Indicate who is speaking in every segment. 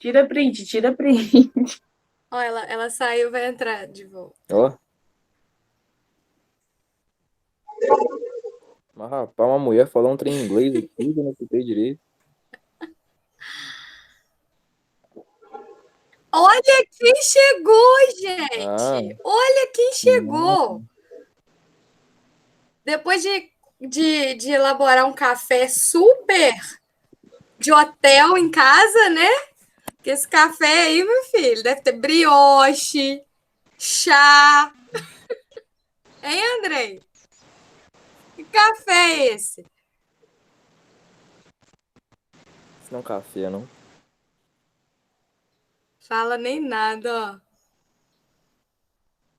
Speaker 1: Tira print, tira print.
Speaker 2: Ó, ela saiu, vai entrar de volta.
Speaker 3: Ó. Mas, rapaz, uma mulher falou um trem em inglês aqui, que eu não escutei direito.
Speaker 2: Olha quem chegou,
Speaker 3: Ah,
Speaker 2: gente! Olha quem
Speaker 3: nossa.
Speaker 2: chegou! Depois de elaborar um café super de hotel em casa, né? Que esse café aí, meu filho, deve ter brioche, chá. Hein, Andrei? Que café é esse?
Speaker 3: Isso não é um café, não.
Speaker 2: Fala nem nada, ó.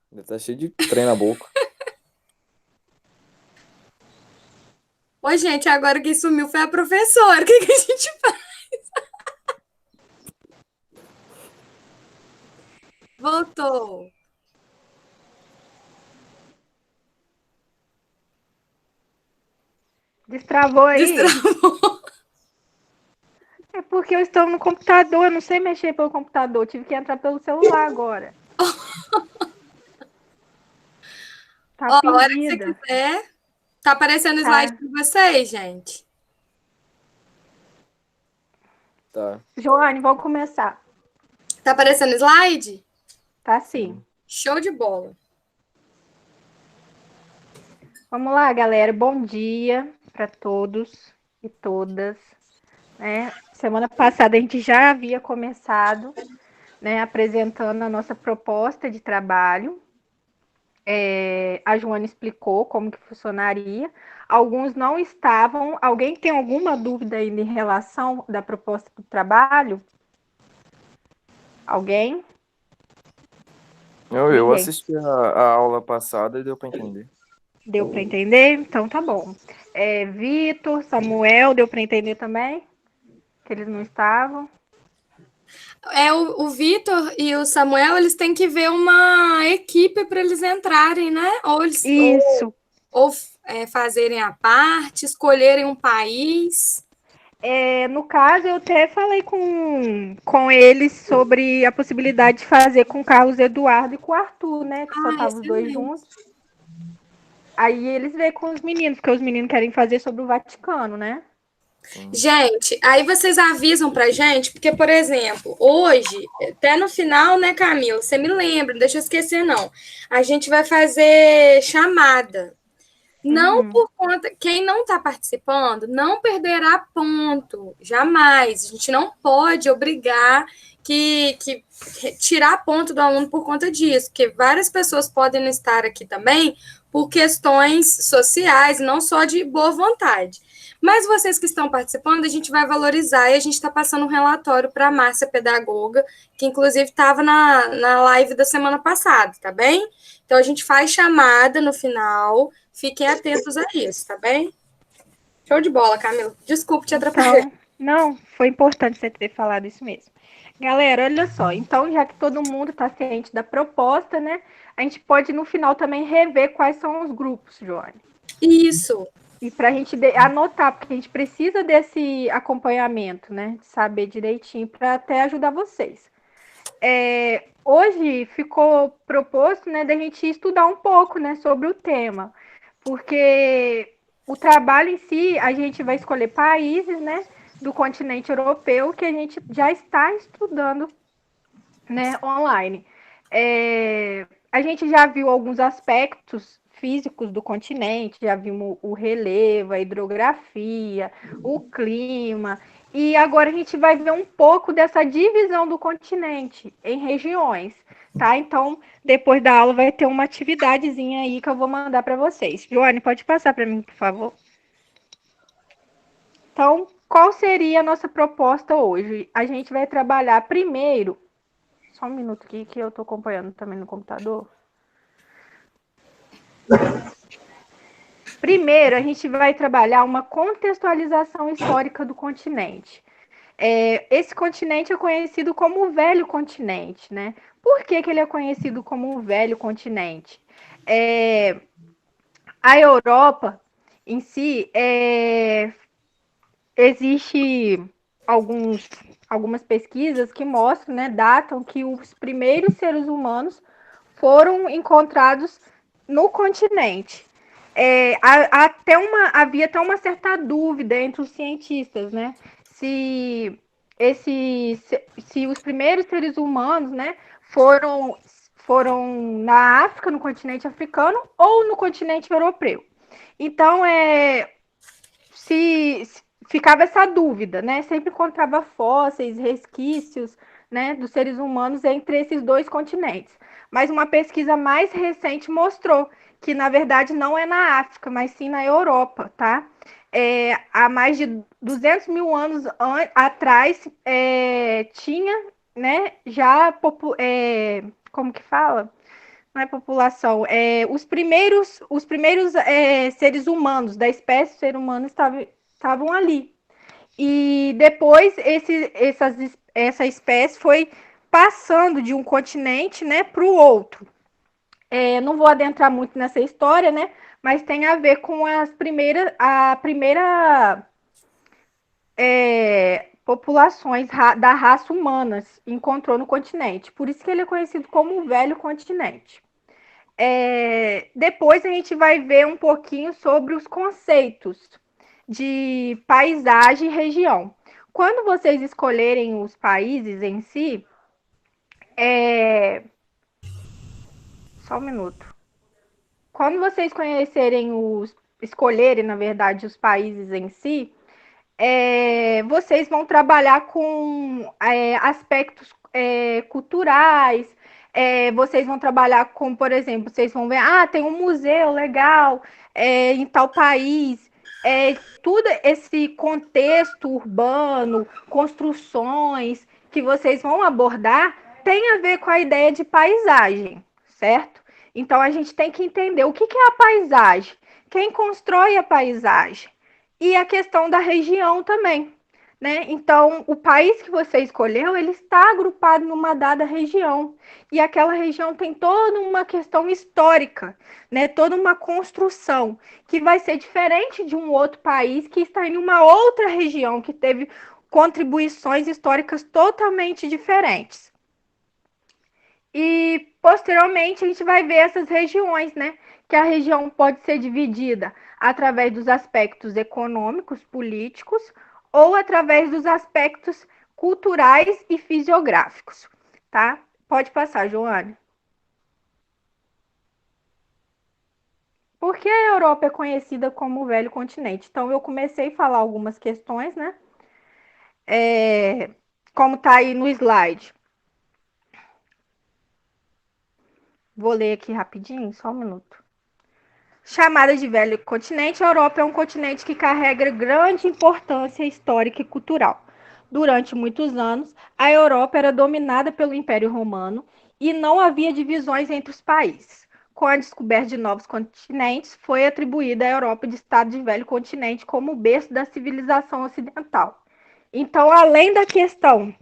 Speaker 3: Deve tá cheio de trem na boca.
Speaker 2: Ô, gente, agora quem sumiu foi a professora. O que a gente faz? Voltou.
Speaker 4: Destravou aí?
Speaker 2: Destravou.
Speaker 4: É porque eu estou no computador, eu não sei mexer pelo computador, tive que entrar pelo celular agora. Tá
Speaker 2: Ó, a hora que você
Speaker 4: perdida.
Speaker 2: quiser. Tá aparecendo o slide
Speaker 4: Tá.
Speaker 2: pra vocês, gente.
Speaker 3: Tá.
Speaker 4: Joane, vamos começar.
Speaker 2: Tá aparecendo o slide?
Speaker 4: Tá sim.
Speaker 3: Sim.
Speaker 2: Show de bola.
Speaker 4: Vamos lá, galera. Bom dia para todos e todas. Semana passada a gente já havia começado, apresentando a nossa proposta de trabalho. A Joana explicou como que funcionaria. Alguns não estavam. Alguém tem alguma dúvida ainda em relação da proposta do trabalho? Alguém?
Speaker 3: Eu
Speaker 4: Ninguém.
Speaker 3: assisti a aula passada e deu pra entender.
Speaker 4: Deu para entender? Então tá bom. Vitor, Samuel, deu para entender também? Que eles não estavam?
Speaker 2: O Vitor e o Samuel, eles têm que ver uma equipe para eles entrarem, né?
Speaker 4: Isso.
Speaker 2: Ou fazerem a parte, escolherem um país.
Speaker 4: No caso, eu até falei com eles sobre a possibilidade de fazer com o Carlos Eduardo e com o Arthur, né? Que só
Speaker 2: Ah,
Speaker 4: estavam os dois
Speaker 2: excelente.
Speaker 4: juntos. Aí eles veem com os meninos, porque os meninos querem fazer sobre o Vaticano, né?
Speaker 3: Sim.
Speaker 2: Gente, aí vocês avisam pra gente, porque, por exemplo, hoje, até no final, né, Camila? Você me lembra, não deixa eu esquecer, não. A gente vai fazer chamada. Não
Speaker 4: Uhum.
Speaker 2: por conta. Quem não está participando não perderá ponto. Jamais. A gente não pode obrigar que tirar ponto do aluno por conta disso, porque várias pessoas podem não estar aqui também por questões sociais, não só de boa vontade. Mas vocês que estão participando, a gente vai valorizar e a gente está passando um relatório para a Márcia Pedagoga, que inclusive estava na live da semana passada, tá bem? Então a gente faz chamada no final. Fiquem atentos a isso, tá bem? Show de bola, Camila. Desculpe te atrapalhar.
Speaker 4: Então, não, foi importante você ter falado isso mesmo. Galera, olha só, então já que todo mundo está ciente da proposta, né? A gente pode no final também rever quais são os grupos, Joane.
Speaker 2: Isso.
Speaker 4: E para a gente anotar, porque a gente precisa desse acompanhamento, né? De saber direitinho para até ajudar vocês. Hoje ficou proposto, né, da gente estudar um pouco, né, sobre o tema, porque o trabalho em si, a gente vai escolher países, né, do continente europeu que a gente já está estudando, né, online. A gente já viu alguns aspectos físicos do continente, já vimos o relevo, a hidrografia, o clima, e agora a gente vai ver um pouco dessa divisão do continente em regiões, tá? Então, depois da aula vai ter uma atividadezinha aí que eu vou mandar para vocês. Joane, pode passar para mim, por favor? Então, qual seria a nossa proposta hoje? A gente vai trabalhar primeiro. Só um minuto aqui que eu estou acompanhando também no computador. Primeiro, a gente vai trabalhar uma contextualização histórica do continente. Esse continente é conhecido como o Velho Continente, né? Por que ele é conhecido como o Velho Continente? A Europa em si existe alguns algumas pesquisas que mostram, né, datam que os primeiros seres humanos foram encontrados no continente. Havia até uma certa dúvida entre os cientistas, né, se se os primeiros seres humanos, né, foram na África, no continente africano, ou no continente europeu. Então, se ficava essa dúvida, né? Sempre encontrava fósseis, resquícios, né, dos seres humanos entre esses dois continentes. Mas uma pesquisa mais recente mostrou que, na verdade, não é na África, mas sim na Europa, tá? Há mais de 200 mil anos atrás, tinha, né, já, como que fala? Não é população, os primeiros seres humanos, da espécie ser humano, estavam ali. E depois essa espécie foi passando de um continente, né, para o outro. Não vou adentrar muito nessa história, né, mas tem a ver com a primeira populações da raça humana encontrou no continente. Por isso que ele é conhecido como o Velho Continente. Depois a gente vai ver um pouquinho sobre os conceitos de paisagem e região. Quando vocês escolherem os países em si, só um minuto. Quando vocês escolherem, na verdade, os países em si, vocês vão trabalhar com aspectos culturais, vocês vão trabalhar com, por exemplo, vocês vão ver, tem um museu legal em tal país, tudo esse contexto urbano, construções que vocês vão abordar, tem a ver com a ideia de paisagem, certo? Então, a gente tem que entender o que é a paisagem, quem constrói a paisagem, e a questão da região também, né? Então, o país que você escolheu, ele está agrupado numa dada região, e aquela região tem toda uma questão histórica, né? Toda uma construção, que vai ser diferente de um outro país que está em uma outra região, que teve contribuições históricas totalmente diferentes. E, posteriormente, a gente vai ver essas regiões, né? Que a região pode ser dividida através dos aspectos econômicos, políticos, ou através dos aspectos culturais e fisiográficos, tá? Pode passar, Joane. Por que a Europa é conhecida como o Velho Continente? Então, eu comecei a falar algumas questões, né? Como tá aí no slide. Vou ler aqui rapidinho, só um minuto. Chamada de Velho Continente, a Europa é um continente que carrega grande importância histórica e cultural. Durante muitos anos, a Europa era dominada pelo Império Romano e não havia divisões entre os países. Com a descoberta de novos continentes, foi atribuída à Europa de estado de Velho Continente como o berço da civilização ocidental. Então, além da questão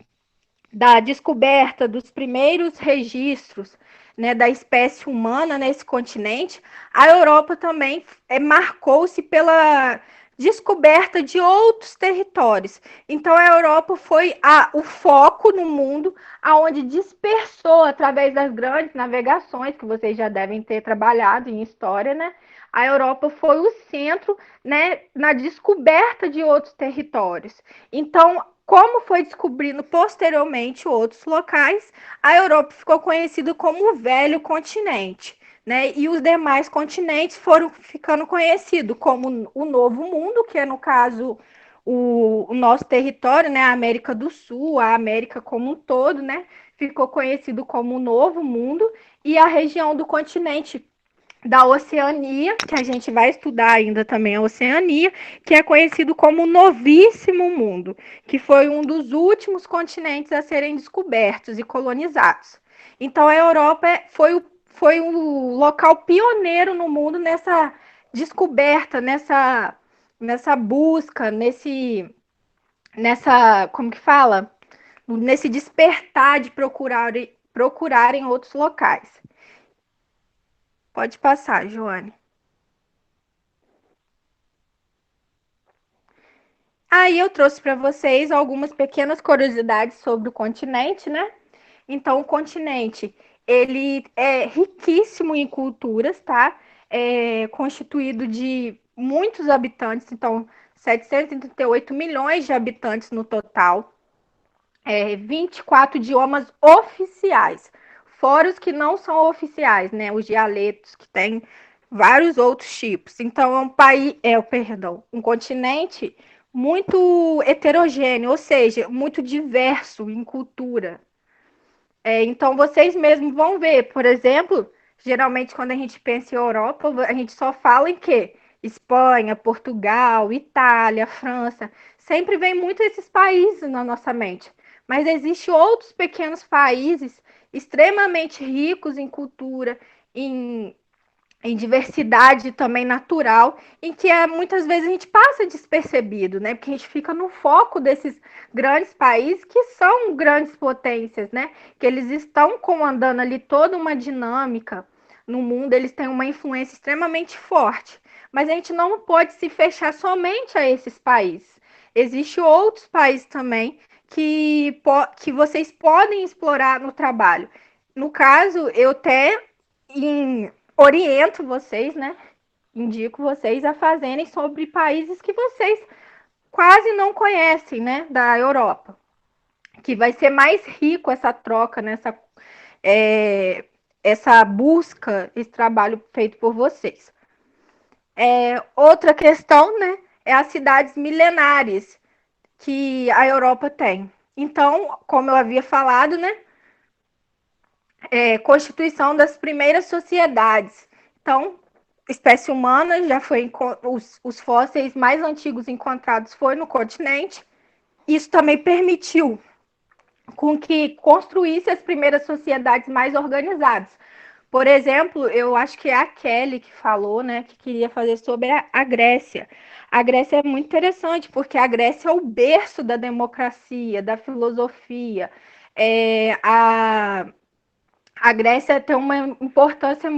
Speaker 4: da descoberta dos primeiros registros, né, da espécie humana nesse continente, a Europa também marcou-se pela descoberta de outros territórios. Então, a Europa foi o foco no mundo, aonde dispersou, através das grandes navegações, que vocês já devem ter trabalhado em história, né? A Europa foi o centro, né, na descoberta de outros territórios. Então, como foi descobrindo posteriormente outros locais, a Europa ficou conhecida como o Velho Continente, né? E os demais continentes foram ficando conhecidos como o Novo Mundo, que é, no caso, o nosso território, né? A América do Sul, a América como um todo, né? Ficou conhecido como o Novo Mundo, e a região do continente da Oceania, que a gente vai estudar ainda também a Oceania, que é conhecido como o Novíssimo Mundo, que foi um dos últimos continentes a serem descobertos e colonizados. Então, a Europa foi um local pioneiro no mundo nessa descoberta, nessa busca, como que fala? Nesse despertar de procurarem outros locais. Pode passar, Joane. Aí eu trouxe para vocês algumas pequenas curiosidades sobre o continente, né? Então, o continente, ele é riquíssimo em culturas, tá? É constituído de muitos habitantes, então, 738 milhões de habitantes no total, 24 idiomas oficiais, fora os que não são oficiais, né? Os dialetos, que tem vários outros tipos. Então, é um país, um continente muito heterogêneo, ou seja, muito diverso em cultura. Então, vocês mesmos vão ver, por exemplo, geralmente quando a gente pensa em Europa, a gente só fala em quê? Espanha, Portugal, Itália, França. Sempre vem muito esses países na nossa mente. Mas existem outros pequenos países extremamente ricos em cultura, em diversidade também natural, em que muitas vezes a gente passa despercebido, né? Porque a gente fica no foco desses grandes países que são grandes potências, né? Que eles estão comandando ali toda uma dinâmica no mundo, eles têm uma influência extremamente forte. Mas a gente não pode se fechar somente a esses países. Existem outros países também que vocês podem explorar no trabalho. No caso, eu até oriento vocês, né? Indico vocês a fazerem sobre países que vocês quase não conhecem, né? Da Europa. Que vai ser mais rico essa troca, nessa essa busca, esse trabalho feito por vocês. Outra questão, né? É as cidades milenares que a Europa tem. Então, como eu havia falado, né? Constituição das primeiras sociedades. Então, espécie humana já foi os fósseis mais antigos encontrados foi no continente. Isso também permitiu com que construísse as primeiras sociedades mais organizadas. Por exemplo, eu acho que é a Kelly que falou, né, que queria fazer sobre a Grécia. A Grécia é muito interessante, porque a Grécia é o berço da democracia, da filosofia. A Grécia tem uma importância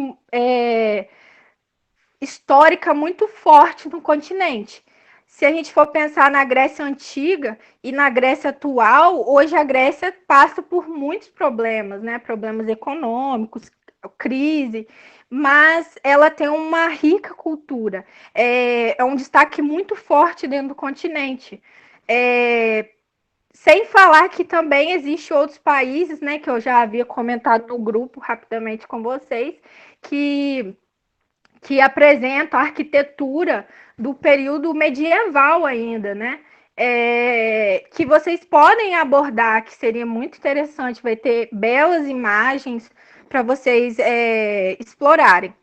Speaker 4: histórica muito forte no continente. Se a gente for pensar na Grécia antiga e na Grécia atual, hoje a Grécia passa por muitos problemas, né? Problemas econômicos, crise, mas ela tem uma rica cultura. É um destaque muito forte dentro do continente. Sem falar que também existem outros países, né, que eu já havia comentado no grupo rapidamente com vocês, que apresentam a arquitetura do período medieval ainda, né? Que vocês podem abordar, que seria muito interessante, vai ter belas imagens para vocês explorarem.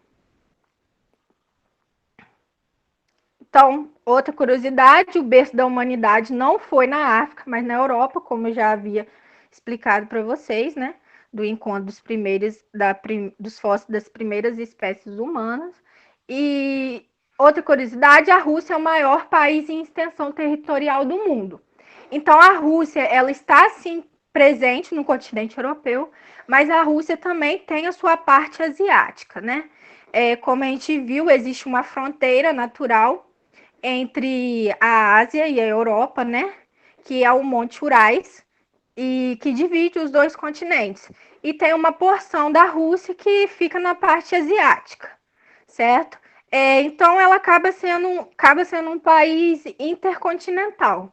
Speaker 4: Então, outra curiosidade, o berço da humanidade não foi na África, mas na Europa, como eu já havia explicado para vocês, né? Do encontro dos fósseis das primeiras espécies humanas. E outra curiosidade, a Rússia é o maior país em extensão territorial do mundo. Então, a Rússia, ela está, sim, presente no continente europeu, mas a Rússia também tem a sua parte asiática, né? Como a gente viu, existe uma fronteira natural entre a Ásia e a Europa, né? Que é o Monte Urais, e que divide os dois continentes. E tem uma porção da Rússia que fica na parte asiática, certo? Então, ela acaba sendo um país intercontinental.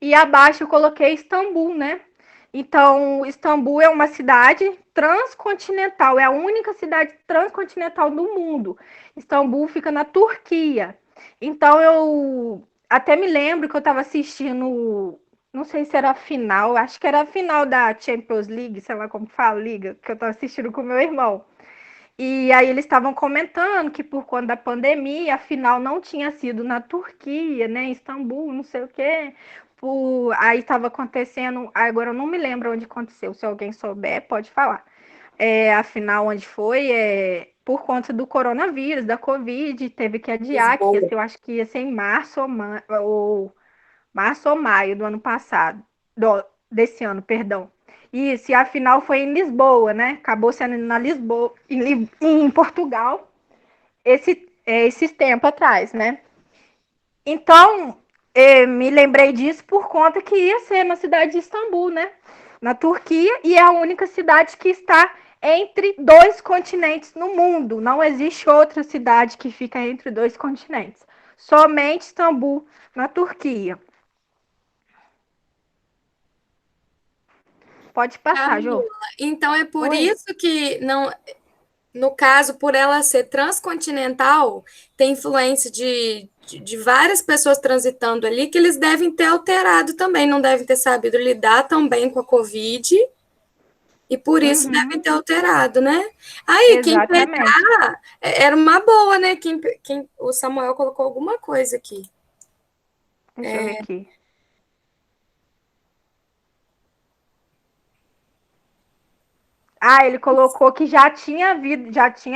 Speaker 4: E abaixo eu coloquei Istambul, né? Então, Istambul é uma cidade transcontinental, é a única cidade transcontinental do mundo. Istambul fica na Turquia. Então, eu até me lembro que eu estava assistindo, não sei se era a final, acho que era a final da Champions League, sei lá como fala, liga, que eu estava assistindo com meu irmão. E aí eles estavam comentando que por conta da pandemia, a final não tinha sido na Turquia, né, em Istambul, não sei o quê. Aí estava acontecendo, agora eu não me lembro onde aconteceu, se alguém souber, pode falar. A final onde foi, por conta do coronavírus, da Covid, teve que adiar, que eu acho que ia ser em março ou maio do ano passado, desse ano, perdão. Isso, e a final foi em Lisboa, né? Acabou sendo na Lisboa, em Portugal, esses tempos atrás, né? Então, me lembrei disso por conta que ia ser na cidade de Istambul, né? Na Turquia, e é a única cidade que está entre dois continentes no mundo. Não existe outra cidade que fica entre dois continentes. Somente Istambul, na Turquia. Pode passar,
Speaker 2: Camila,
Speaker 4: Jô.
Speaker 2: então é por
Speaker 4: Oi.
Speaker 2: isso que não, no caso, por ela ser transcontinental, tem influência de várias pessoas transitando ali que eles devem ter alterado também, não devem ter sabido lidar tão bem com a Covid e por isso devem
Speaker 4: Uhum,
Speaker 2: ter alterado, né? Aí, quem
Speaker 4: exatamente.
Speaker 2: pegar, era uma boa, né? O Samuel colocou alguma coisa aqui.
Speaker 4: Deixa eu ver aqui. Ah, ele colocou que já tinha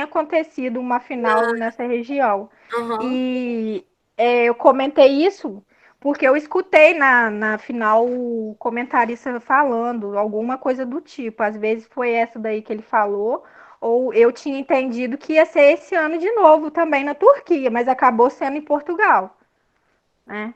Speaker 4: acontecido uma final nessa região.
Speaker 2: Uhum.
Speaker 4: E eu comentei isso porque eu escutei na final o comentarista falando alguma coisa do tipo. Às vezes foi essa daí que ele falou, ou eu tinha entendido que ia ser esse ano de novo também na Turquia, mas acabou sendo em Portugal, né?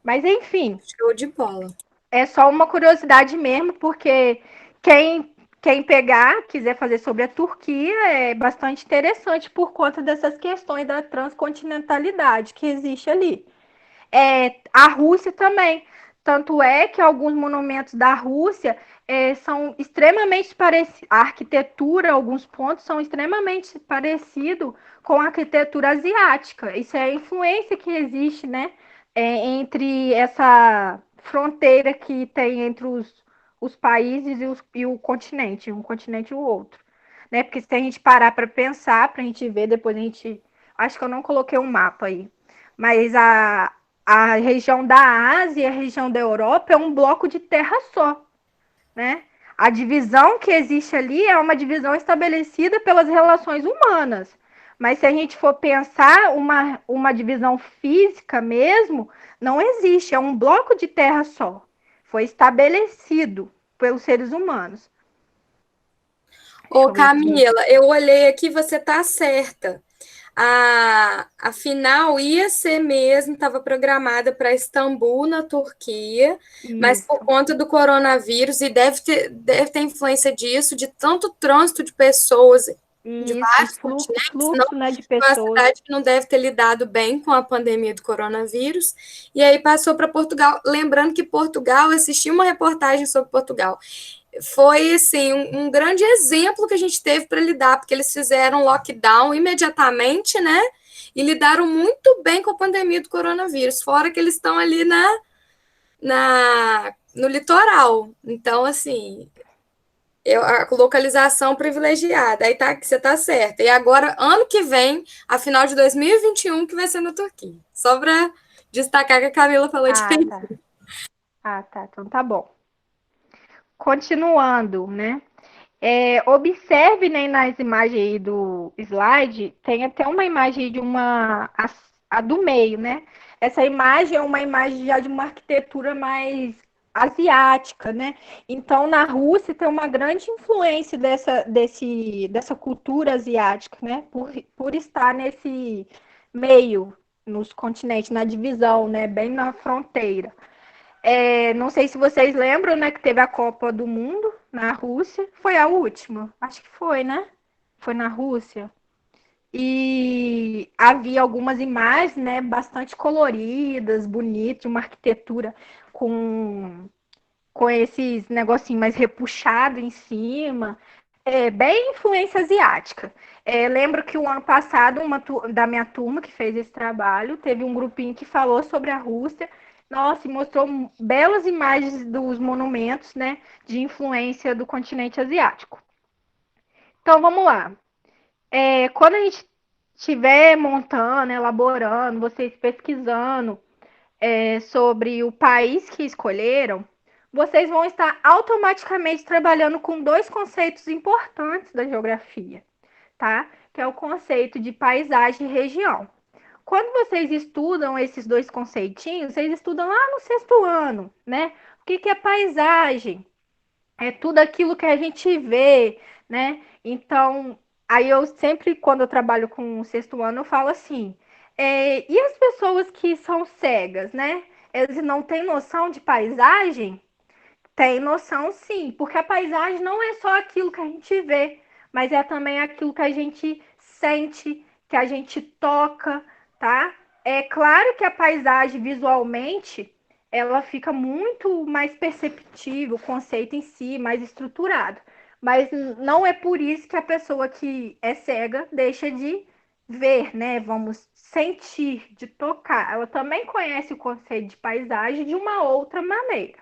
Speaker 4: Mas enfim,
Speaker 2: Show de bola.
Speaker 4: é só uma curiosidade mesmo, porque quem pegar, quiser fazer sobre a Turquia, é bastante interessante por conta dessas questões da transcontinentalidade que existe ali. A Rússia também. Tanto é que alguns monumentos da Rússia são extremamente parecidos. A arquitetura, alguns pontos, são extremamente parecidos com a arquitetura asiática. Isso é a influência que existe, né? Entre essa fronteira que tem entre os países e o continente, um continente e o outro. Né? Porque se a gente parar para pensar, para a gente ver, depois a gente. Acho que eu não coloquei um mapa aí. Mas a região da Ásia e a região da Europa é um bloco de terra só, né? A divisão que existe ali é uma divisão estabelecida pelas relações humanas. Mas se a gente for pensar uma divisão física mesmo, não existe, é um bloco de terra só. Foi estabelecido pelos seres humanos. Deixa
Speaker 2: Ô,
Speaker 4: eu ver aqui.
Speaker 2: Camila, eu olhei aqui, você tá certa. A final ia ser mesmo, estava programada para Istambul, na Turquia, mas por
Speaker 4: Isso.
Speaker 2: conta do coronavírus, e deve ter influência disso, de tanto trânsito de pessoas de
Speaker 4: Isso,
Speaker 2: vários continentes, não
Speaker 4: fluxo, né, de
Speaker 2: foi uma
Speaker 4: pessoas.
Speaker 2: cidade que não deve ter lidado bem com a pandemia do coronavírus, e aí passou para Portugal. Lembrando que Portugal, assisti uma reportagem sobre Portugal, foi assim um grande exemplo que a gente teve para lidar, porque eles fizeram lockdown imediatamente, né? E lidaram muito bem com a pandemia do coronavírus, fora que eles estão ali no litoral. Então, assim, a localização privilegiada. Aí tá que você tá certa. E agora, ano que vem, a final de 2021, que vai ser na Turquia. Só para destacar que a Camila falou de
Speaker 4: Ah, tá. Ah, tá. Então tá bom. Continuando, né? Observe, né, nas imagens aí do slide, tem até uma imagem de a do meio, né? Essa imagem é uma imagem já de uma arquitetura mais asiática, né? Então, na Rússia tem uma grande influência dessa cultura asiática, né? Por estar nesse meio, nos continentes, na divisão, né? Bem na fronteira. Não sei se vocês lembram, né, que teve a Copa do Mundo na Rússia. Foi a última? Acho que foi, né? Foi na Rússia. E havia algumas imagens, né, bastante coloridas, bonitas, uma arquitetura com, com esses negocinhos mais repuxado em cima. Bem influência asiática. Lembro que o ano passado, da minha turma que fez esse trabalho, teve um grupinho que falou sobre a Rússia. Nossa, e mostrou belas imagens dos monumentos, né, de influência do continente asiático. Então, vamos lá. Quando a gente estiver montando, elaborando, vocês pesquisando sobre o país que escolheram, vocês vão estar automaticamente trabalhando com dois conceitos importantes da geografia, tá? Que é o conceito de paisagem e região. Quando vocês estudam esses dois conceitinhos, vocês estudam lá no sexto ano, né? O que é paisagem? É tudo aquilo que a gente vê, né? Então, aí eu sempre, quando eu trabalho com o sexto ano, eu falo assim: e as pessoas que são cegas, né? Eles não têm noção de paisagem? Tem noção, sim, porque a paisagem não é só aquilo que a gente vê, mas é também aquilo que a gente sente, que a gente toca, tá? É claro que a paisagem visualmente ela fica muito mais perceptível, o conceito em si, mais estruturado. Mas não é por isso que a pessoa que é cega deixa de ver, né? Vamos sentir, de tocar. Ela também conhece o conceito de paisagem de uma outra maneira.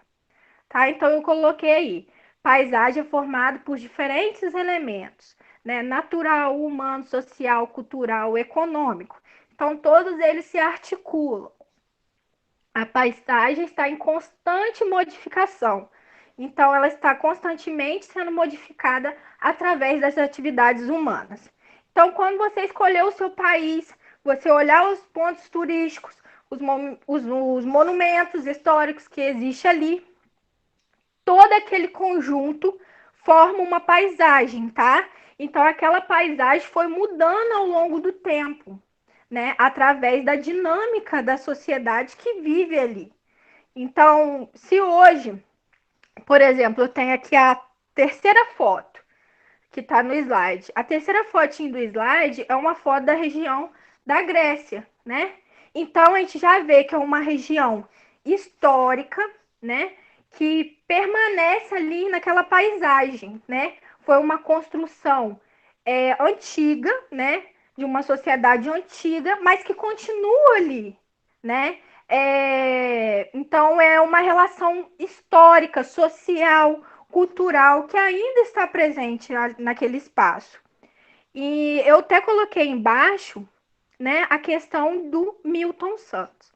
Speaker 4: Tá? Então eu coloquei aí, paisagem é formada por diferentes elementos, né? Natural, humano, social, cultural, econômico. Então todos eles se articulam. A paisagem está em constante modificação. Então ela está constantemente sendo modificada através das atividades humanas. Então quando você escolher o seu país, você olhar os pontos turísticos, os monumentos históricos que existem ali, todo aquele conjunto forma uma paisagem, tá? Então aquela paisagem foi mudando ao longo do tempo, né? Através da dinâmica da sociedade que vive ali. Então, se hoje, por exemplo, eu tenho aqui a terceira foto que está no slide. A terceira fotinho do slide é uma foto da região da Grécia, né? Então a gente já vê que é uma região histórica, né? Que permanece ali naquela paisagem, né? Foi uma construção antiga, né? De uma sociedade antiga, mas que continua ali, né? Então é uma relação histórica, social, cultural que ainda está presente naquele espaço. E eu até coloquei embaixo, né, a questão do Milton Santos.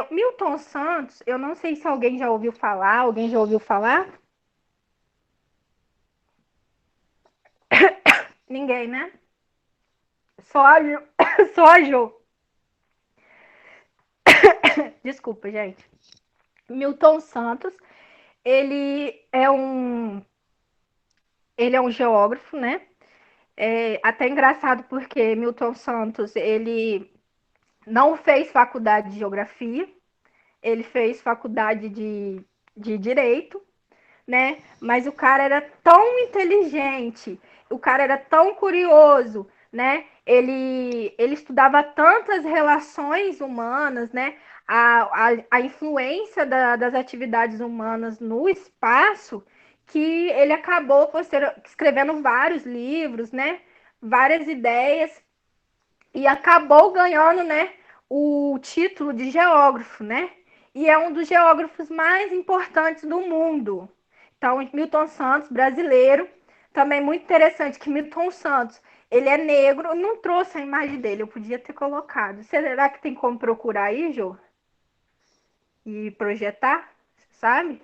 Speaker 4: Milton Santos, eu não sei se alguém já ouviu falar, alguém já ouviu falar? Ninguém, né? Só a Jo. Só a Jo. Desculpa, gente. Milton Santos, ele é um geógrafo, né? Até engraçado porque Milton Santos, ele não fez faculdade de geografia, ele fez faculdade de direito, né? Mas o cara era tão inteligente, o cara era tão curioso, né? Ele estudava tantas relações humanas, né? A influência das atividades humanas no espaço, que ele acabou escrevendo vários livros, né? Várias ideias, e acabou ganhando, né? O título de geógrafo, né? E é um dos geógrafos mais importantes do mundo. Então, Milton Santos, brasileiro, também muito interessante que Milton Santos, ele é negro, eu não trouxe a imagem dele, eu podia ter colocado. Será que tem como procurar aí, Jô? E projetar, sabe?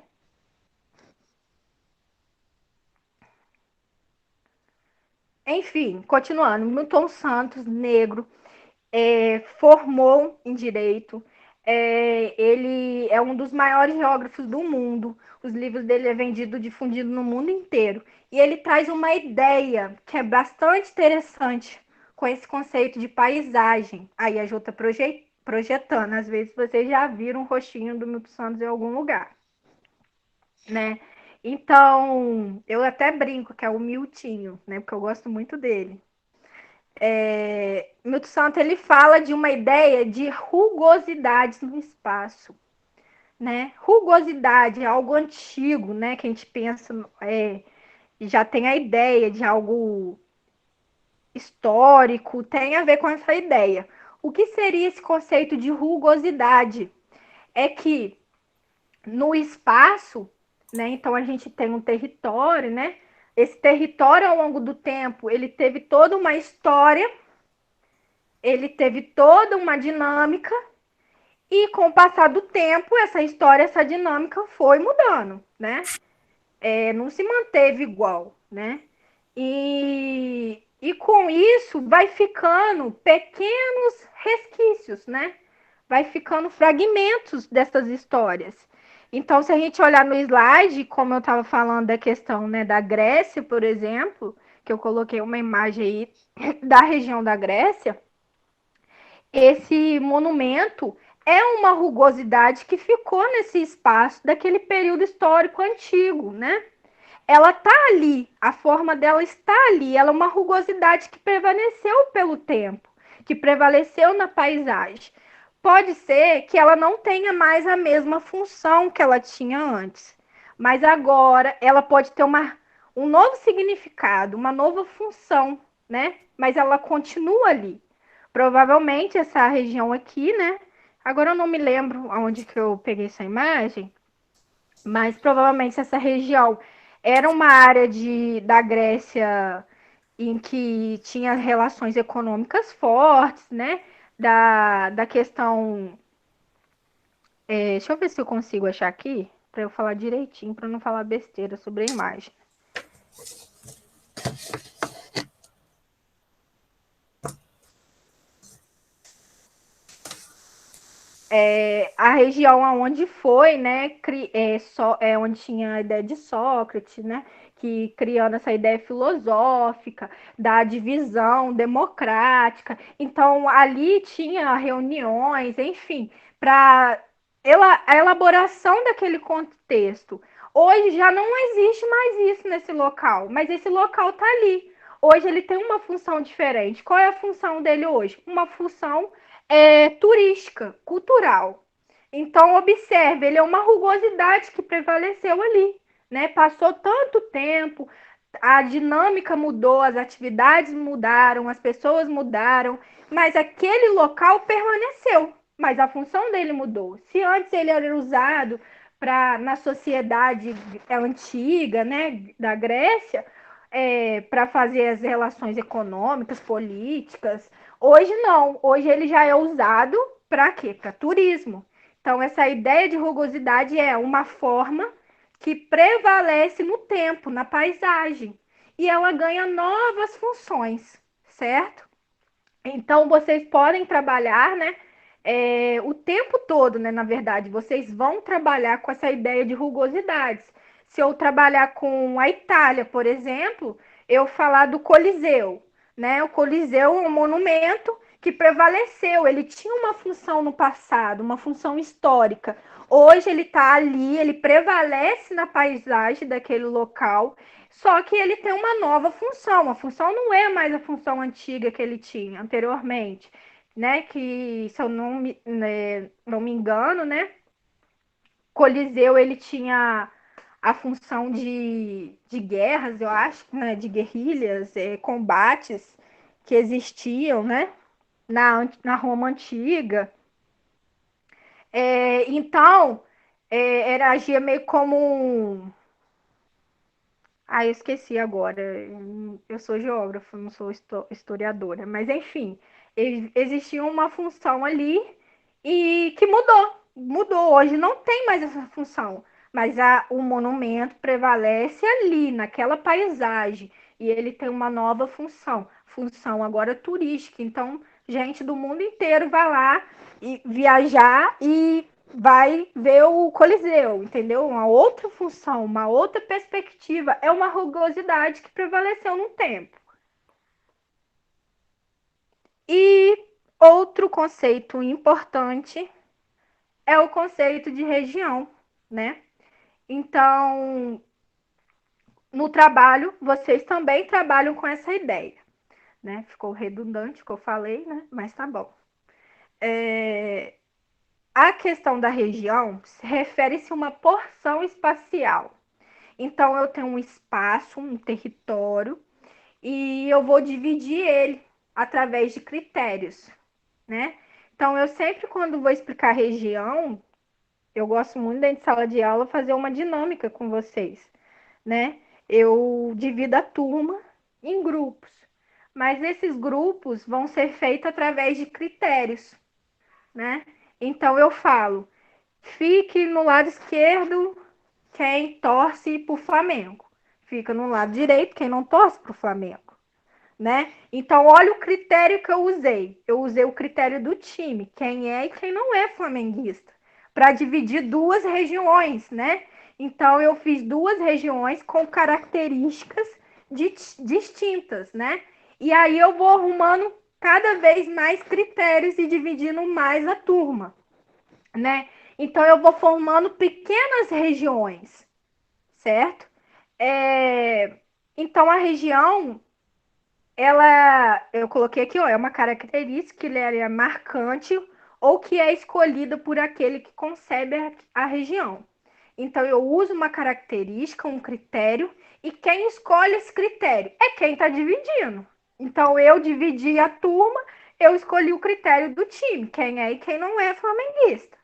Speaker 4: Enfim, continuando, Milton Santos, negro, formou em direito. Ele é um dos maiores geógrafos do mundo. Os livros dele é vendido, difundido no mundo inteiro. E ele traz uma ideia que é bastante interessante com esse conceito de paisagem. Aí a Jô está projetando. Às vezes vocês já viram o rostinho do Milton Santos em algum lugar, né? Então, eu até brinco que é o Miltinho, né? Porque eu gosto muito dele. Milton Santos, ele fala de uma ideia de rugosidades no espaço, né? Rugosidade é algo antigo, né? Que a gente pensa, já tem a ideia de algo histórico, tem a ver com essa ideia. O que seria esse conceito de rugosidade? É que no espaço, né? Então a gente tem um território, né? Esse território, ao longo do tempo, ele teve toda uma história, ele teve toda uma dinâmica, e com o passar do tempo, essa história, essa dinâmica foi mudando, né? Não se manteve igual, né? E com isso vai ficando pequenos resquícios, né? Vai ficando fragmentos dessas histórias. Então, se a gente olhar no slide, como eu estava falando da questão, né, da Grécia, por exemplo, que eu coloquei uma imagem aí da região da Grécia, esse monumento é uma rugosidade que ficou nesse espaço daquele período histórico antigo, né? Ela está ali, a forma dela está ali, ela é uma rugosidade que prevaleceu pelo tempo, que prevaleceu na paisagem. Pode ser que ela não tenha mais a mesma função que ela tinha antes, mas agora ela pode ter um novo significado, uma nova função, né? Mas ela continua ali. Provavelmente essa região aqui, né? Agora eu não me lembro aonde que eu peguei essa imagem, mas provavelmente essa região era uma área da Grécia em que tinha relações econômicas fortes, né? Da questão. Deixa eu ver se eu consigo achar aqui, para eu falar direitinho, para não falar besteira sobre a imagem. A região onde foi, né, onde tinha a ideia de Sócrates, né, que criando essa ideia filosófica da divisão democrática. Então, ali tinha reuniões, enfim, para a elaboração daquele contexto. Hoje já não existe mais isso nesse local, mas esse local está ali. Hoje ele tem uma função diferente. Qual é a função dele hoje? Uma função turística, cultural. Então, observe, ele é uma rugosidade que prevaleceu ali, né? Passou tanto tempo, a dinâmica mudou, as atividades mudaram, as pessoas mudaram, mas aquele local permaneceu, mas a função dele mudou. Se antes ele era usado na sociedade antiga, né, da Grécia, para fazer as relações econômicas, políticas, hoje não. Hoje ele já é usado para quê? Para turismo. Então, essa ideia de rugosidade é uma forma que prevalece no tempo, na paisagem. E ela ganha novas funções, certo? Então, vocês podem trabalhar, né? O tempo todo, né? Na verdade, vocês vão trabalhar com essa ideia de rugosidades. Se eu trabalhar com a Itália, por exemplo, eu falar do Coliseu, né? O Coliseu é um monumento que prevaleceu, ele tinha uma função no passado, uma função histórica. Hoje ele está ali, ele prevalece na paisagem daquele local, só que ele tem uma nova função. A função não é mais a função antiga que ele tinha anteriormente, né? Que, se eu não me engano, né? Coliseu ele tinha a função de guerras, eu acho, né? De guerrilhas, combates que existiam, né? Na Roma Antiga. Então, era agia meio como eu esqueci agora. Eu sou geógrafa, não sou historiadora. Mas, enfim, existia uma função ali e que mudou. Mudou. Hoje não tem mais essa função. Mas o monumento prevalece ali, naquela paisagem. E ele tem uma nova função. Função agora turística. Então, gente do mundo inteiro vai lá e viajar e vai ver o Coliseu, entendeu? Uma outra função, uma outra perspectiva, é uma rugosidade que prevaleceu no tempo. E outro conceito importante é o conceito de região, né? Então, no trabalho, vocês também trabalham com essa ideia, né? Ficou redundante o que eu falei, né? Mas tá bom. A questão da região refere-se a uma porção espacial. Então, eu tenho um espaço, um território, e eu vou dividir ele através de critérios, né? Então, eu sempre, quando vou explicar região, eu gosto muito dentro de sala de aula fazer uma dinâmica com vocês, né? Eu divido a turma em grupos, mas esses grupos vão ser feitos através de critérios, né? Então, eu falo, fique no lado esquerdo quem torce para o Flamengo. Fica no lado direito quem não torce para o Flamengo, né? Então, olha o critério que eu usei. Eu usei o critério do time, quem é e quem não é flamenguista, para dividir duas regiões, né? Então, eu fiz duas regiões com características distintas, né? E aí eu vou arrumando cada vez mais critérios e dividindo mais a turma. né? Então, eu vou formando pequenas regiões, certo? Então, a região, eu coloquei aqui, ó, é uma característica que é marcante ou que é escolhida por aquele que concebe a região. Então, eu uso uma característica, um critério, e quem escolhe esse critério é quem está dividindo. Então, eu dividi a turma, eu escolhi o critério do time, quem é e quem não é flamenguista,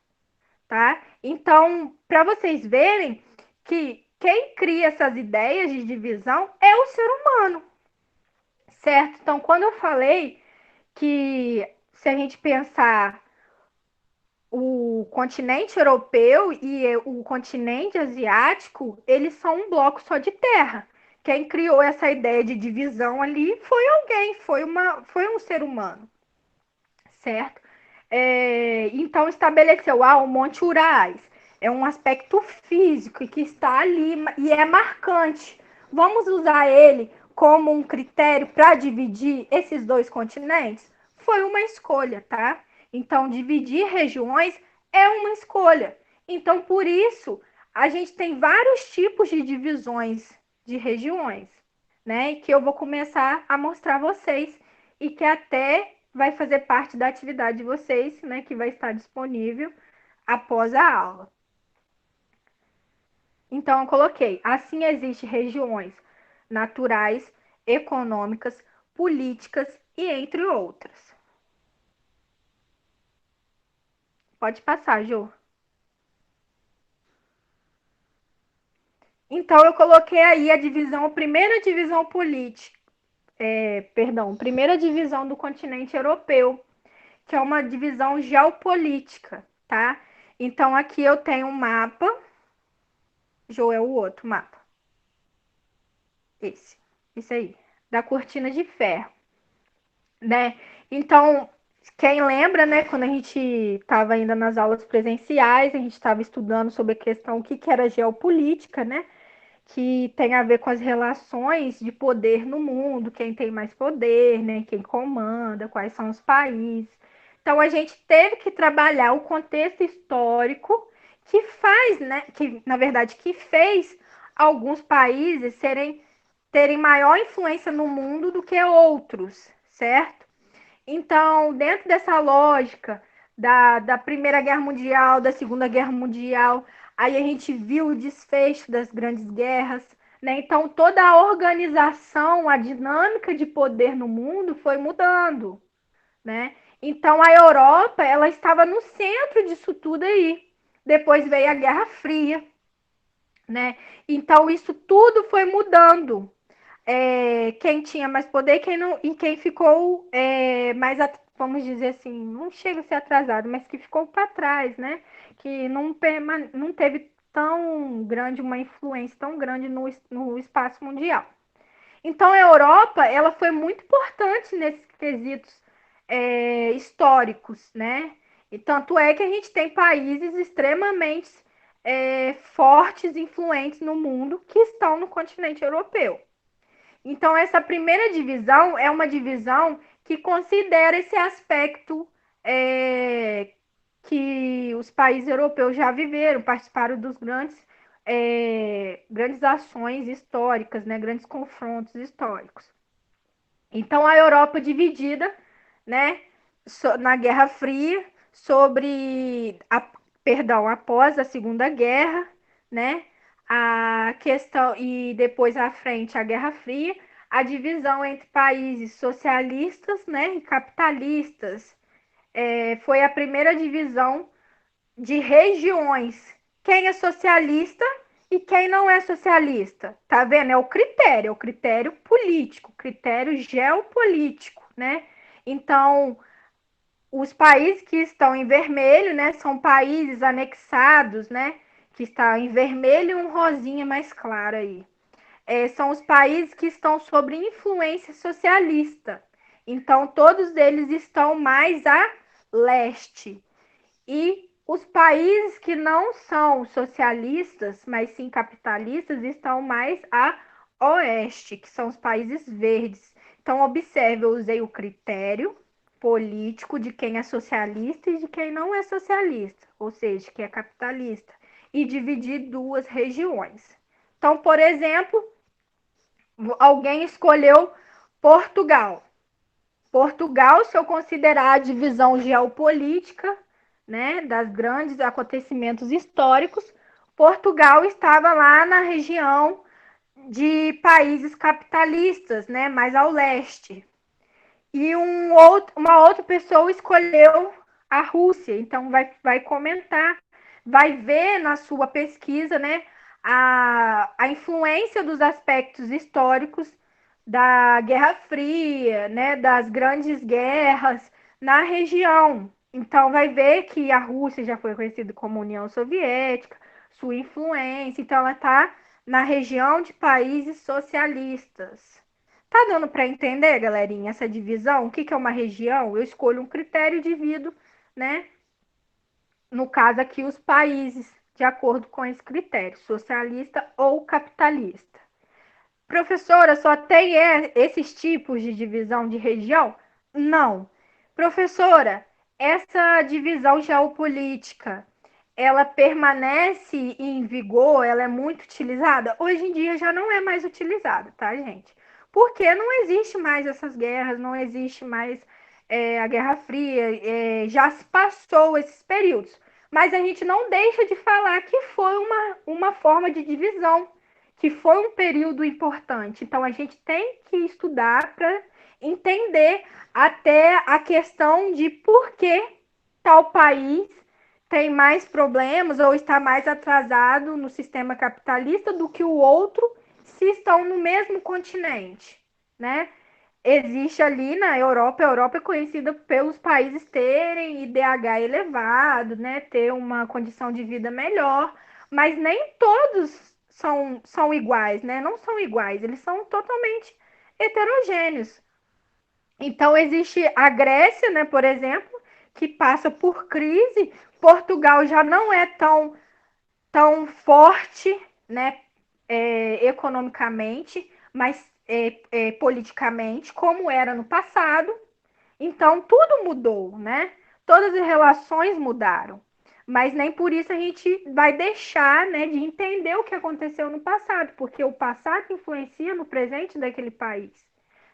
Speaker 4: tá? Então, para vocês verem que quem cria essas ideias de divisão é o ser humano, certo? Então, quando eu falei que se a gente pensar o continente europeu e o continente asiático, eles são um bloco só de terra. Quem criou essa ideia de divisão ali foi alguém, foi um ser humano, certo? Então estabeleceu, o Monte Urais é um aspecto físico que está ali e é marcante. Vamos usar ele como um critério para dividir esses dois continentes? Foi uma escolha, tá? Então, dividir regiões é uma escolha. Então, por isso, a gente tem vários tipos de divisões de regiões, né? Que eu vou começar a mostrar a vocês e que até vai fazer parte da atividade de vocês, né? Que vai estar disponível após a aula. Então, eu coloquei, assim existem regiões naturais, econômicas, políticas e entre outras. Pode passar, Ju. Então, eu coloquei aí a primeira divisão política, primeira divisão do continente europeu, que é uma divisão geopolítica, tá? Então, aqui eu tenho um mapa, Ju é o outro mapa. Isso aí, da cortina de ferro, né? Então, quem lembra, né, quando a gente estava ainda nas aulas presenciais, a gente estava estudando sobre a questão o que era geopolítica, né? Que tem a ver com as relações de poder no mundo, quem tem mais poder, né? Quem comanda, quais são os países. Então, a gente teve que trabalhar o contexto histórico que faz, né? Que, na verdade, que fez alguns países terem maior influência no mundo do que outros, certo? Então, dentro dessa lógica da Primeira Guerra Mundial, da Segunda Guerra Mundial, aí a gente viu o desfecho das grandes guerras, né? Então, toda a organização, a dinâmica de poder no mundo foi mudando, né? Então, a Europa, ela estava no centro disso tudo aí. Depois veio a Guerra Fria, né? Então, isso tudo foi mudando. Quem tinha mais poder quem não, e quem ficou mais, vamos dizer assim, não chega a ser atrasado, mas que ficou para trás, né? Que não teve tão grande uma influência tão grande no espaço mundial. Então, a Europa, ela foi muito importante nesses quesitos históricos, né? E tanto é que a gente tem países extremamente fortes, influentes no mundo que estão no continente europeu. Então, essa primeira divisão é uma divisão que considera esse aspecto que os países europeus já viveram, participaram dos grandes ações históricas, né, grandes confrontos históricos. Então, a Europa dividida, né, na Guerra Fria, após a Segunda Guerra, né, a questão e depois à frente a Guerra Fria, a divisão entre países socialistas, né, e capitalistas, foi a primeira divisão de regiões. Quem é socialista e quem não é socialista. Tá vendo? É o critério político, critério geopolítico, né? Então, os países que estão em vermelho, né, são países anexados, né, que está em vermelho e um rosinha mais claro aí. São os países que estão sob influência socialista. Então, todos eles estão mais a leste. E os países que não são socialistas, mas sim capitalistas, estão mais a oeste, que são os países verdes. Então, observe, eu usei o critério, político de quem é socialista e de quem não é socialista, ou seja, que é capitalista, e dividir duas regiões. Então, por exemplo, alguém escolheu Portugal. Portugal, se eu considerar a divisão geopolítica, né, das grandes acontecimentos históricos, Portugal estava lá na região de países capitalistas, né, mais ao leste. E uma outra pessoa escolheu a Rússia, então vai comentar, vai ver na sua pesquisa, né, a influência dos aspectos históricos da Guerra Fria, né, das grandes guerras na região. Então vai ver que a Rússia já foi conhecida como União Soviética, sua influência, então ela está na região de países socialistas. Tá dando para entender, galerinha, essa divisão? O que é uma região? Eu escolho um critério e divido, né? No caso aqui, os países, de acordo com esse critério, socialista ou capitalista. Professora, só tem esses tipos de divisão de região? Não. Professora, essa divisão geopolítica, ela permanece em vigor? Ela é muito utilizada? Hoje em dia já não é mais utilizada, tá, gente? Porque não existe mais essas guerras, não existe mais a Guerra Fria, já se passou esses períodos. Mas a gente não deixa de falar que foi uma forma de divisão, que foi um período importante. Então, a gente tem que estudar para entender até a questão de por que tal país tem mais problemas ou está mais atrasado no sistema capitalista do que o outro se estão no mesmo continente, né? Existe ali na Europa, a Europa é conhecida pelos países terem IDH elevado, né? Ter uma condição de vida melhor, mas nem todos são iguais, né? Não são iguais, eles são totalmente heterogêneos. Então, existe a Grécia, né, por exemplo, que passa por crise. Portugal já não é tão forte, né, economicamente, mas politicamente, como era no passado. Então, tudo mudou, né? Todas as relações mudaram. Mas nem por isso a gente vai deixar, né, de entender o que aconteceu no passado, porque o passado influencia no presente daquele país,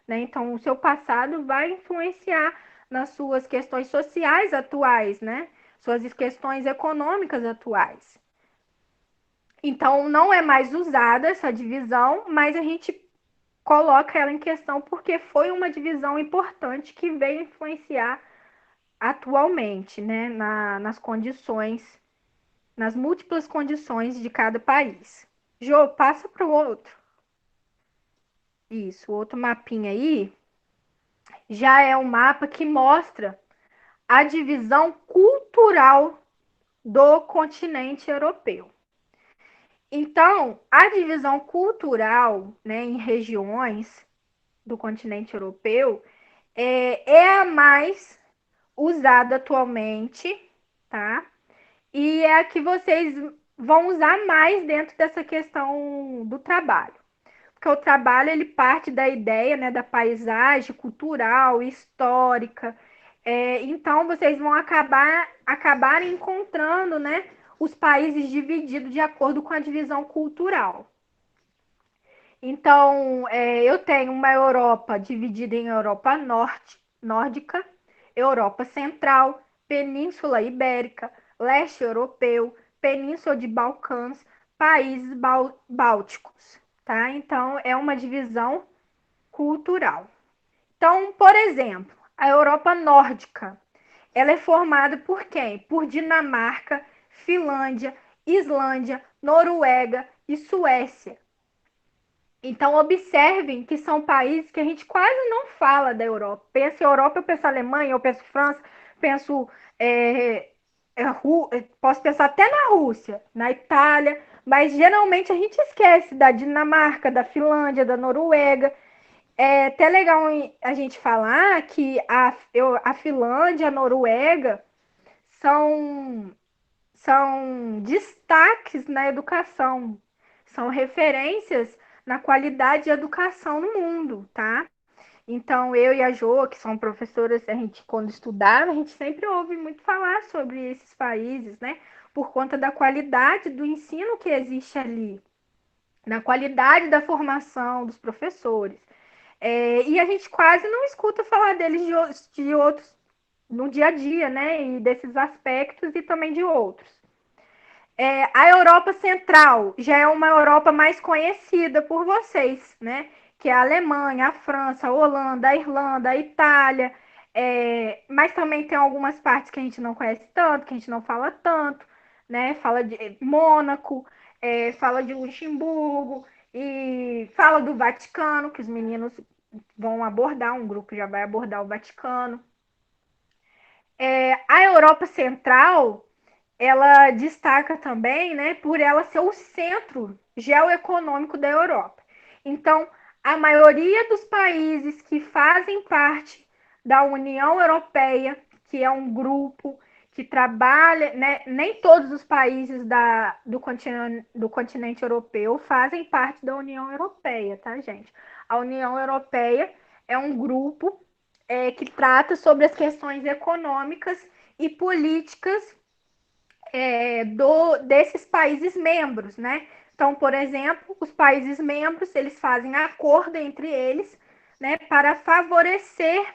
Speaker 4: né? Então, o seu passado vai influenciar nas suas questões sociais atuais, né? Suas questões econômicas atuais. Então, não é mais usada essa divisão, mas a gente coloca ela em questão porque foi uma divisão importante que veio influenciar atualmente, né, nas condições, nas múltiplas condições de cada país. Jô, passa para o outro. Isso, o outro mapinha aí já é um mapa que mostra a divisão cultural do continente europeu. Então, a divisão cultural, né, em regiões do continente europeu é a mais usada atualmente, tá? E é a que vocês vão usar mais dentro dessa questão do trabalho. Porque o trabalho, ele parte da ideia, né, da paisagem cultural, histórica. Então, vocês vão acabar encontrando, né, os países divididos de acordo com a divisão cultural. Então, eu tenho uma Europa dividida em Europa nórdica, Europa Central, Península Ibérica, Leste Europeu, Península de Balcãs, países bálticos, tá? Então, é uma divisão cultural. Então, por exemplo, a Europa nórdica, ela é formada por quem? Por Dinamarca, Finlândia, Islândia, Noruega e Suécia. Então, observem que são países que a gente quase não fala da Europa. Penso em Europa, eu penso Alemanha, eu penso França, penso posso pensar até na Rússia, na Itália, mas geralmente a gente esquece da Dinamarca, da Finlândia, da Noruega. É até legal a gente falar que a Finlândia, a Noruega são destaques na educação, são referências na qualidade de educação no mundo, tá? Então, eu e a Jo, que são professoras, a gente, quando estudava, a gente sempre ouve muito falar sobre esses países, né? Por conta da qualidade do ensino que existe ali, da qualidade da formação dos professores. E a gente quase não escuta falar deles de outros no dia a dia, né? E desses aspectos e também de outros. A Europa Central já é uma Europa mais conhecida por vocês, né? Que é a Alemanha, a França, a Holanda, a Irlanda, a Itália. Mas também tem algumas partes que a gente não conhece tanto, que a gente não fala tanto, né? Fala de Mônaco, fala de Luxemburgo e fala do Vaticano, que os meninos vão abordar, um grupo já vai abordar o Vaticano. A Europa Central ela destaca também, né, por ela ser o centro geoeconômico da Europa. Então, a maioria dos países que fazem parte da União Europeia, que é um grupo que trabalha, né, nem todos os países do continente europeu fazem parte da União Europeia, tá, gente? A União Europeia é um grupo que trata sobre as questões econômicas e políticas desses países membros, né? Então, por exemplo, os países membros eles fazem acordo entre eles, né, para favorecer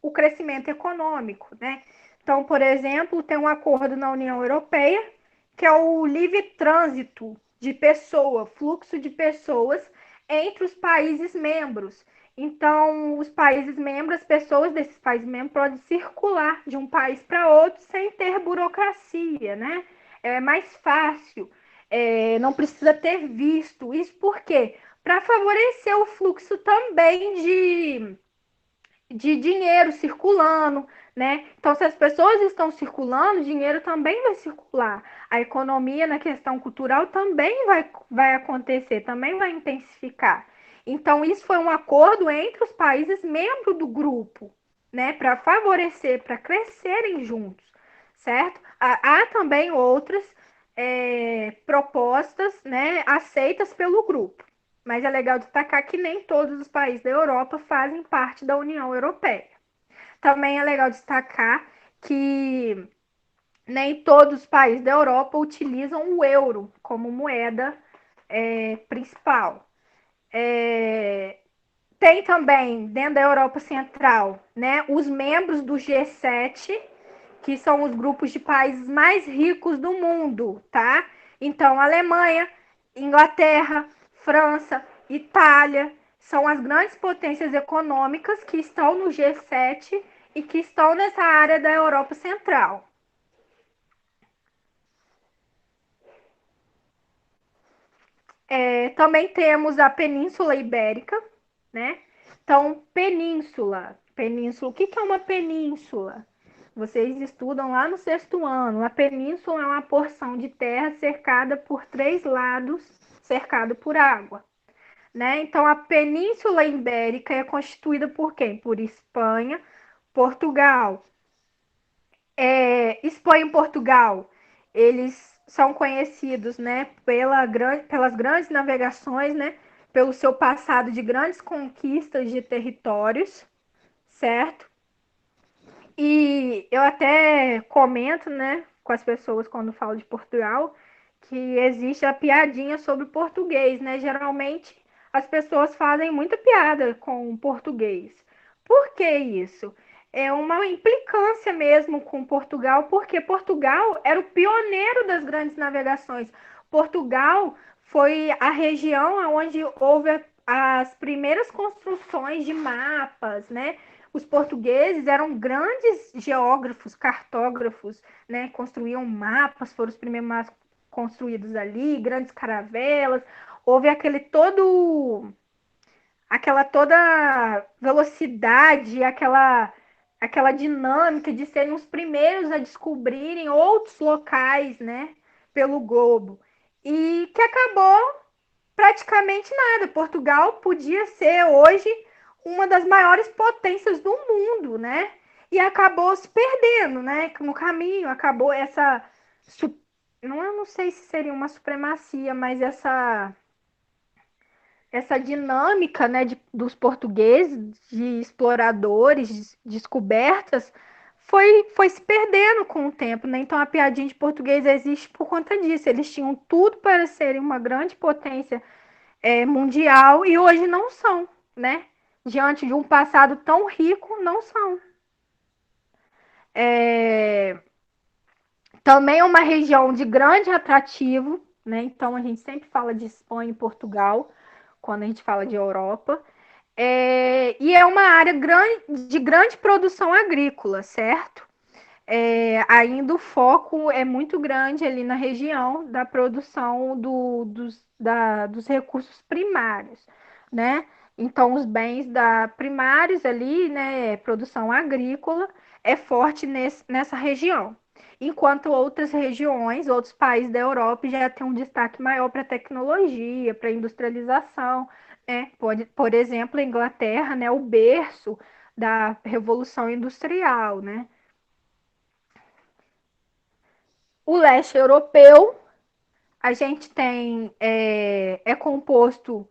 Speaker 4: o crescimento econômico, né? Então, por exemplo, tem um acordo na União Europeia que é o livre trânsito de pessoa, fluxo de pessoas entre os países membros. Então, os países membros, as pessoas desses países membros podem circular de um país para outro sem ter burocracia, né? É mais fácil, não precisa ter visto. Isso por quê? Para favorecer o fluxo também de dinheiro circulando, né? Então, se as pessoas estão circulando, o dinheiro também vai circular. A economia na questão cultural também vai acontecer, também vai intensificar. Então, isso foi um acordo entre os países membros do grupo, né? Para favorecer, para crescerem juntos, certo? Há também outras propostas, né, aceitas pelo grupo. Mas é legal destacar que nem todos os países da Europa fazem parte da União Europeia. Também é legal destacar que nem todos os países da Europa utilizam o euro como moeda principal. Tem também, dentro da Europa Central, né, os membros do G7, que são os grupos de países mais ricos do mundo, tá? Então, Alemanha, Inglaterra, França, Itália, são as grandes potências econômicas que estão no G7 e que estão nessa área da Europa Central. Também temos a Península Ibérica, né? Então, península. O que é uma península? Vocês estudam lá no 6º ano. A península é uma porção de terra cercada por 3 lados, cercado por água. Né? Então, a Península Ibérica é constituída por quem? Por Espanha, Portugal. Espanha e Portugal, eles são conhecidos, né, pelas grandes navegações, né, pelo seu passado de grandes conquistas de territórios, certo? E eu até comento, né, com as pessoas quando falo de Portugal, que existe a piadinha sobre o português, né? Geralmente as pessoas fazem muita piada com o português. Por que isso? É uma implicância mesmo com Portugal, porque Portugal era o pioneiro das grandes navegações. Portugal foi a região onde houve as primeiras construções de mapas, né? Os portugueses eram grandes geógrafos, cartógrafos, né? Construíam mapas, foram os primeiros mapas construídos ali, grandes caravelas. Houve aquela toda velocidade, aquela dinâmica de serem os primeiros a descobrirem outros locais, né? Pelo globo. E que acabou praticamente nada. Portugal podia ser hoje uma das maiores potências do mundo, né? E acabou se perdendo, né? No caminho, acabou essa. Eu não sei se seria uma supremacia, mas essa dinâmica, né, dos portugueses, de exploradores, de descobertas, foi se perdendo com o tempo, né? Então a piadinha de português existe por conta disso. Eles tinham tudo para serem uma grande potência mundial e hoje não são, né? Diante de um passado tão rico, não são. Também é uma região de grande atrativo, né? Então a gente sempre fala de Espanha e Portugal quando a gente fala de Europa. E é uma área de grande produção agrícola, certo? Ainda o foco é muito grande ali na região da produção dos recursos primários, né? Então, os bens primários ali, né, produção agrícola, é forte nessa região. Enquanto outras regiões, outros países da Europa já têm um destaque maior para a tecnologia, para a industrialização, né? Por exemplo, a Inglaterra, né, o berço da Revolução Industrial, né? O leste europeu, a gente tem é composto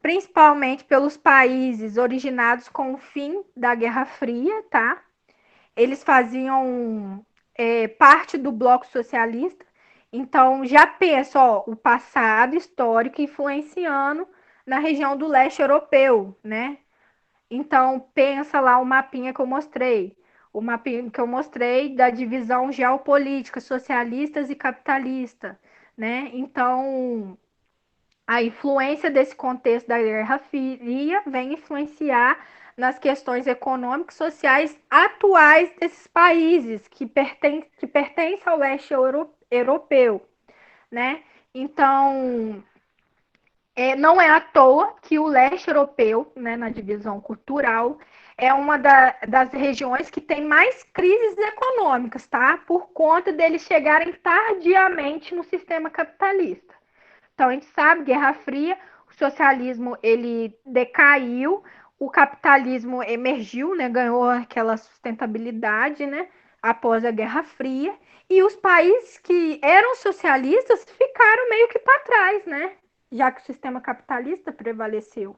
Speaker 4: principalmente pelos países originados com o fim da Guerra Fria, tá? Eles faziam parte do bloco socialista, então já pensa, ó, o passado histórico influenciando na região do leste europeu, né? Então, pensa lá o mapinha que eu mostrei. O mapinha que eu mostrei da divisão geopolítica, socialistas e capitalista, né? Então, a influência desse contexto da Guerra Fria vem influenciar nas questões econômicas e sociais atuais desses países que pertencem ao leste europeu, né? Então, não é à toa que o leste europeu, né, na divisão cultural, é uma das regiões que tem mais crises econômicas, tá? Por conta deles chegarem tardiamente no sistema capitalista. Então, a gente sabe, Guerra Fria, o socialismo ele decaiu, o capitalismo emergiu, né, ganhou aquela sustentabilidade, né, após a Guerra Fria, e os países que eram socialistas ficaram meio que para trás, né? Já que o sistema capitalista prevaleceu.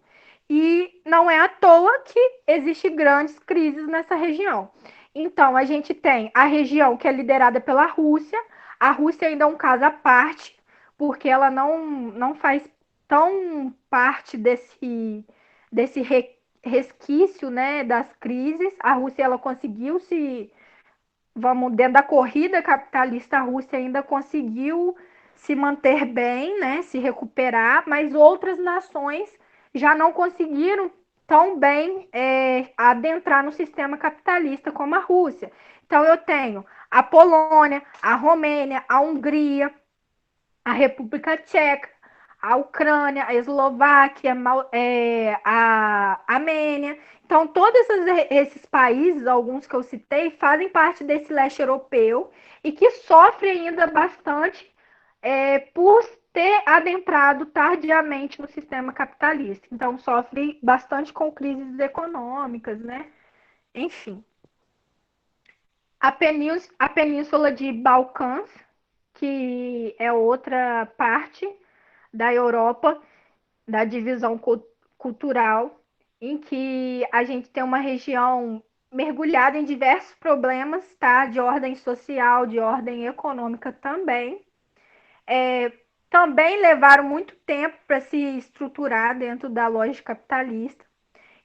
Speaker 4: E não é à toa que existem grandes crises nessa região. Então, a gente tem a região que é liderada pela Rússia. A Rússia ainda é um caso à parte, porque ela não faz tão parte desse resquício, né, das crises. A Rússia ela conseguiu dentro da corrida capitalista, a Rússia ainda conseguiu se manter bem, né, se recuperar, mas outras nações já não conseguiram tão bem adentrar no sistema capitalista como a Rússia. Então eu tenho a Polônia, a Romênia, a Hungria, a República Tcheca, a Ucrânia, a Eslováquia, a Armênia. Então, todos esses países, alguns que eu citei, fazem parte desse leste europeu e que sofrem ainda bastante por ter adentrado tardiamente no sistema capitalista. Então, sofre bastante com crises econômicas, né? Enfim. A Península de Balcãs, que é outra parte da Europa, da divisão cultural, em que a gente tem uma região mergulhada em diversos problemas, tá? De ordem social, de ordem econômica também. Também levaram muito tempo para se estruturar dentro da lógica capitalista.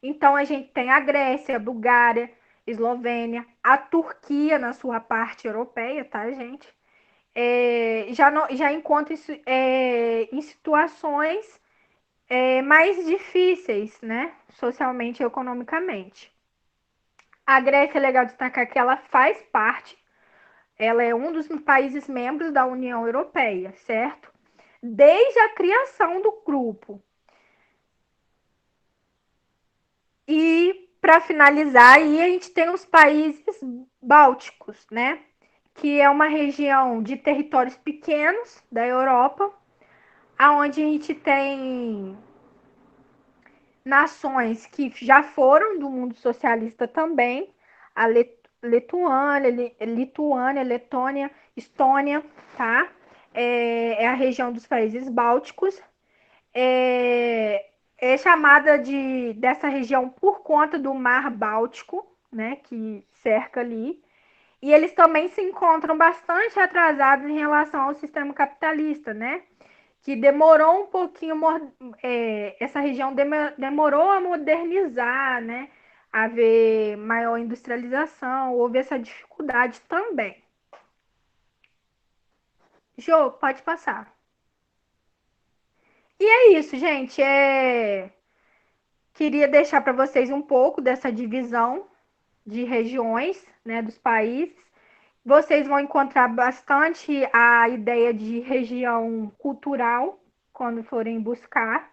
Speaker 4: Então, a gente tem a Grécia, a Bulgária, Eslovênia, a Turquia na sua parte europeia, tá, gente? Já encontra em situações mais difíceis, né? Socialmente e economicamente. A Grécia é legal destacar que ela faz parte, ela é um dos países membros da União Europeia, certo? Desde a criação do grupo. E, para finalizar, aí a gente tem os países bálticos, né? Que é uma região de territórios pequenos da Europa, onde a gente tem nações que já foram do mundo socialista também, a Lituânia, Letônia, Estônia, tá? É a região dos países bálticos. é chamada dessa região por conta do Mar Báltico, né, que cerca ali. E eles também se encontram bastante atrasados em relação ao sistema capitalista, né? Que demorou um pouquinho, essa região demorou a modernizar, né? A haver maior industrialização, houve essa dificuldade também. Jô, pode passar. E é isso, gente. Queria deixar para vocês um pouco dessa divisão de regiões, né, dos países. Vocês vão encontrar bastante a ideia de região cultural quando forem buscar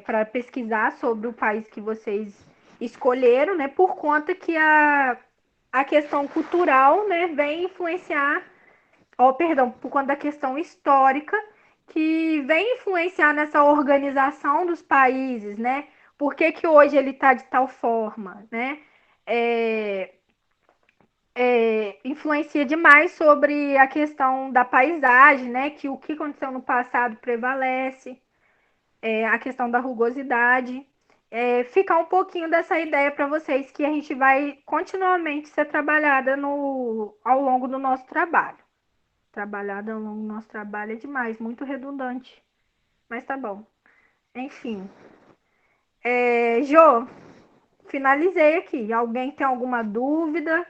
Speaker 4: para pesquisar sobre o país que vocês escolheram, né? Por conta que a questão cultural, né, vem influenciar, perdão, por conta da questão histórica que vem influenciar nessa organização dos países, né? Por que que hoje ele está de tal forma, né? Influencia demais sobre a questão da paisagem, né? Que o que aconteceu no passado prevalece, a questão da rugosidade. Ficar um pouquinho dessa ideia para vocês que a gente vai continuamente ser trabalhada ao longo do nosso trabalho. Trabalhada ao longo do nosso trabalho é demais, muito redundante. Mas tá bom. Enfim. Jô, finalizei aqui. Alguém tem alguma dúvida?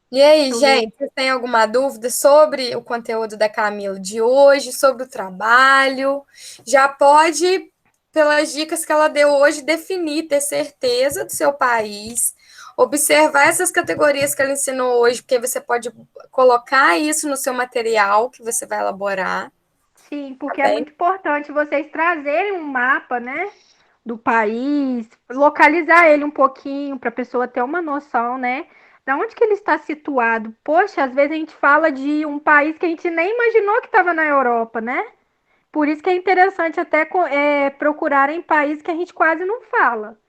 Speaker 2: E aí, gente, vocês têm alguma dúvida sobre o conteúdo da Camila de hoje, sobre o trabalho? Já pode, pelas dicas que ela deu hoje, definir, ter certeza do seu país, observar essas categorias que ela ensinou hoje, porque você pode colocar isso no seu material que você vai elaborar.
Speaker 4: Sim, porque é muito importante vocês trazerem um mapa, né, do país, localizar ele um pouquinho para a pessoa ter uma noção, né, da onde que ele está situado. Poxa, às vezes a gente fala de um país que a gente nem imaginou que estava na Europa, né? Por isso que é interessante até procurarem países que a gente quase não fala.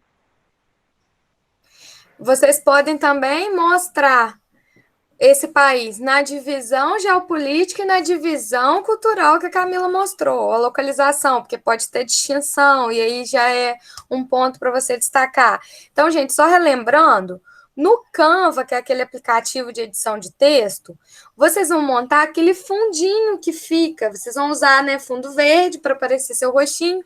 Speaker 2: Vocês podem também mostrar esse país na divisão geopolítica e na divisão cultural que a Camila mostrou, a localização, porque pode ter distinção, e aí já é um ponto para você destacar. Então, gente, só relembrando, no Canva, que é aquele aplicativo de edição de texto, vocês vão montar aquele fundinho que fica, vocês vão usar, né, fundo verde para aparecer seu rostinho,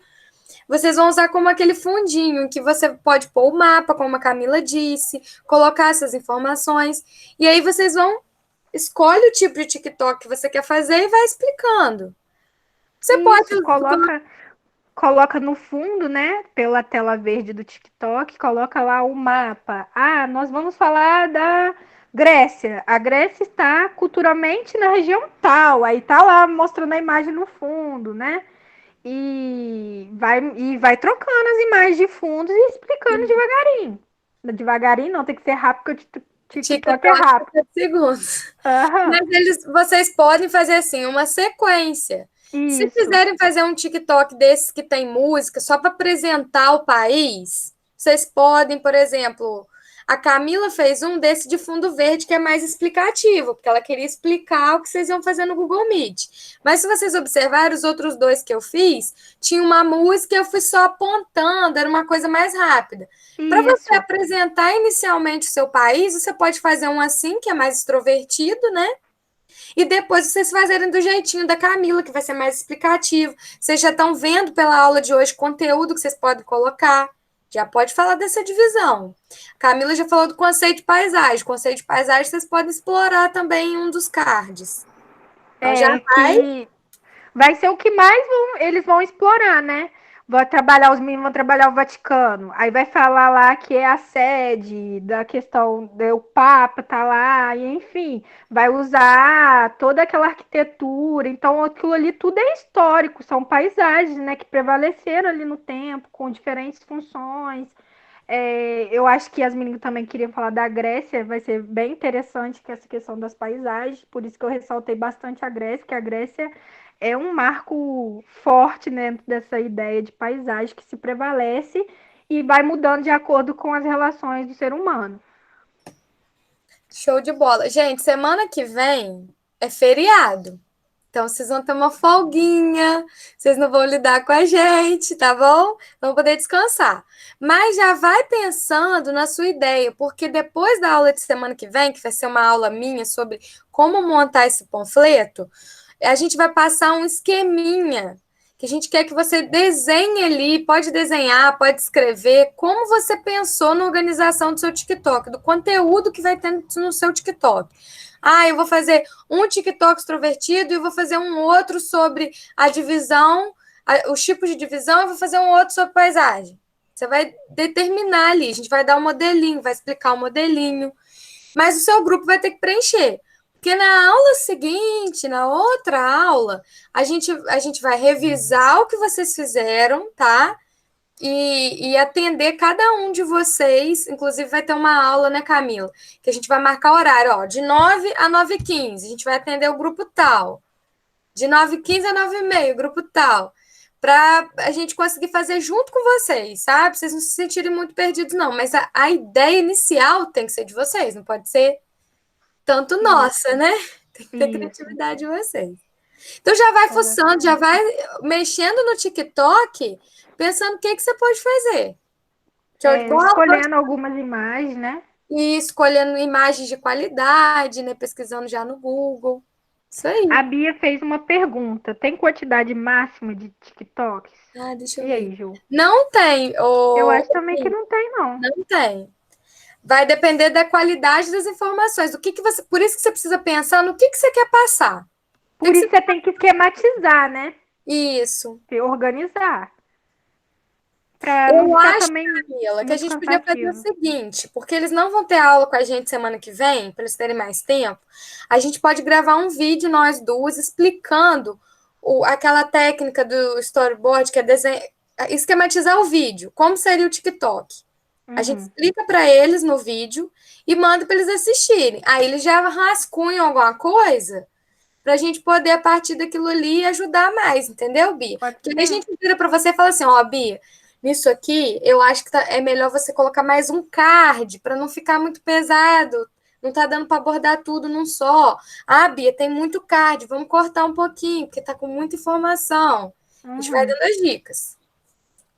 Speaker 2: vocês vão usar como aquele fundinho que você pode pôr o mapa, como a Camila disse, colocar essas informações, e aí vocês vão, escolhe o tipo de TikTok que você quer fazer e vai explicando. Você
Speaker 4: Isso,
Speaker 2: pode...
Speaker 4: coloca no fundo, né, pela tela verde do TikTok, coloca lá o mapa. Ah, nós vamos falar da Grécia. A Grécia está culturalmente na região tal, aí tá lá mostrando a imagem no fundo, né? E vai trocando as imagens de fundos e explicando devagarinho. Devagarinho não, tem que ser rápido, porque o TikTok é rápido.
Speaker 2: Segundos.
Speaker 4: Uhum.
Speaker 2: Mas vocês podem fazer assim, uma sequência.
Speaker 4: Isso.
Speaker 2: Se quiserem fazer um TikTok desses que tem música, só para apresentar o país, vocês podem, por exemplo, a Camila fez um desse de fundo verde que é mais explicativo, porque ela queria explicar o que vocês iam fazer no Google Meet. Mas se vocês observarem, os outros dois que eu fiz, tinha uma música e eu fui só apontando, era uma coisa mais rápida. Para você apresentar inicialmente o seu país, você pode fazer um assim, que é mais extrovertido, né? E depois vocês fazerem do jeitinho da Camila, que vai ser mais explicativo. Vocês já estão vendo pela aula de hoje conteúdo que vocês podem colocar. Já pode falar dessa divisão. A Camila já falou do conceito de paisagem. O conceito de paisagem vocês podem explorar também em um dos cards. Então já
Speaker 4: vai ser o que mais eles vão explorar, né? Os meninos vão trabalhar o Vaticano. Aí vai falar lá que é a sede da questão do Papa tá lá, e enfim, vai usar toda aquela arquitetura. Então, aquilo ali tudo é histórico, são paisagens, né, que prevaleceram ali no tempo, com diferentes funções. Eu acho que as meninas também queriam falar da Grécia, vai ser bem interessante que essa questão das paisagens, por isso que eu ressaltei bastante a Grécia, que a Grécia é um marco forte, né, dessa ideia de paisagem que se prevalece e vai mudando de acordo com as relações do ser humano.
Speaker 2: Show de bola. Gente, semana que vem é feriado. Então, vocês vão ter uma folguinha, vocês não vão lidar com a gente, tá bom? Vão poder descansar. Mas já vai pensando na sua ideia, porque depois da aula de semana que vem, que vai ser uma aula minha sobre como montar esse panfleto, a gente vai passar um esqueminha, que a gente quer que você desenhe ali, pode desenhar, pode escrever, como você pensou na organização do seu TikTok, do conteúdo que vai ter no seu TikTok. Ah, eu vou fazer um TikTok extrovertido e vou fazer um outro sobre a divisão, os tipos de divisão, e vou fazer um outro sobre paisagem. Você vai determinar ali, a gente vai dar um modelinho, vai explicar o modelinho, mas o seu grupo vai ter que preencher. Porque na aula seguinte, na outra aula, a gente vai revisar o que vocês fizeram, tá? E atender cada um de vocês. Inclusive, vai ter uma aula, né, Camila? Que a gente vai marcar horário, ó, de 9 a 9h15. A gente vai atender o grupo tal. De 9h15 a 9h30, grupo tal. Para a gente conseguir fazer junto com vocês, sabe? Vocês não se sentirem muito perdidos, não. Mas a ideia inicial tem que ser de vocês, não pode ser tanto nossa, né? Tem que ter criatividade de vocês. Então já vai fuçando, já vai mexendo no TikTok, pensando o que você pode fazer.
Speaker 4: Escolhendo algumas imagens, né?
Speaker 2: E escolhendo imagens de qualidade, né? Pesquisando já no Google. Isso aí.
Speaker 4: A Bia fez uma pergunta. Tem quantidade máxima de TikToks?
Speaker 2: Deixa eu
Speaker 4: E
Speaker 2: ver.
Speaker 4: aí, Ju?
Speaker 2: Não tem.
Speaker 4: Eu acho também que não tem, não.
Speaker 2: Não tem. Vai depender da qualidade das informações. Por isso que você precisa pensar no que você quer passar.
Speaker 4: Por isso você tem que esquematizar, né?
Speaker 2: Isso.
Speaker 4: Se organizar. Pra
Speaker 2: Eu
Speaker 4: não ficar
Speaker 2: acho,
Speaker 4: também
Speaker 2: Camila, que a gente
Speaker 4: muito
Speaker 2: podia fazer o
Speaker 4: cansativo.
Speaker 2: seguinte, porque eles não vão ter aula com a gente semana que vem, para eles terem mais tempo, a gente pode gravar um vídeo, nós duas, explicando aquela técnica do storyboard, que é esquematizar o vídeo, como seria o TikTok. A gente explica para eles no vídeo e manda para eles assistirem. Aí eles já rascunham alguma coisa para a gente poder, a partir daquilo ali, ajudar mais, entendeu, Bia? Porque aí a gente vira para você e fala assim, ó, Bia, nisso aqui, eu acho que é melhor você colocar mais um card para não ficar muito pesado. Não tá dando para abordar tudo num só. Ah, Bia, tem muito card, vamos cortar um pouquinho, porque tá com muita informação. A gente vai dando as dicas.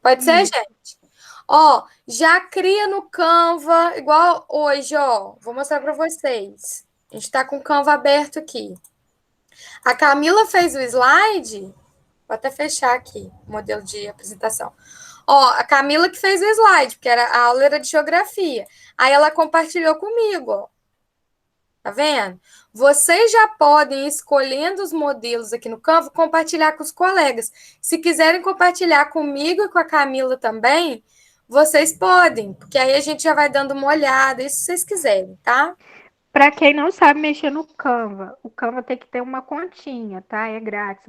Speaker 2: Pode ser, gente? Ó, já cria no Canva, igual hoje, ó. Vou mostrar para vocês. A gente tá com o Canva aberto aqui. A Camila fez o slide. Vou até fechar aqui o modelo de apresentação. Ó, a Camila que fez o slide, porque a aula era de geografia. Aí ela compartilhou comigo, ó. Tá vendo? Vocês já podem, escolhendo os modelos aqui no Canva, compartilhar com os colegas. Se quiserem compartilhar comigo e com a Camila também, vocês podem, porque aí a gente já vai dando uma olhada, isso se vocês quiserem, tá?
Speaker 4: Para quem não sabe mexer no Canva, o Canva tem que ter uma continha, tá? É grátis,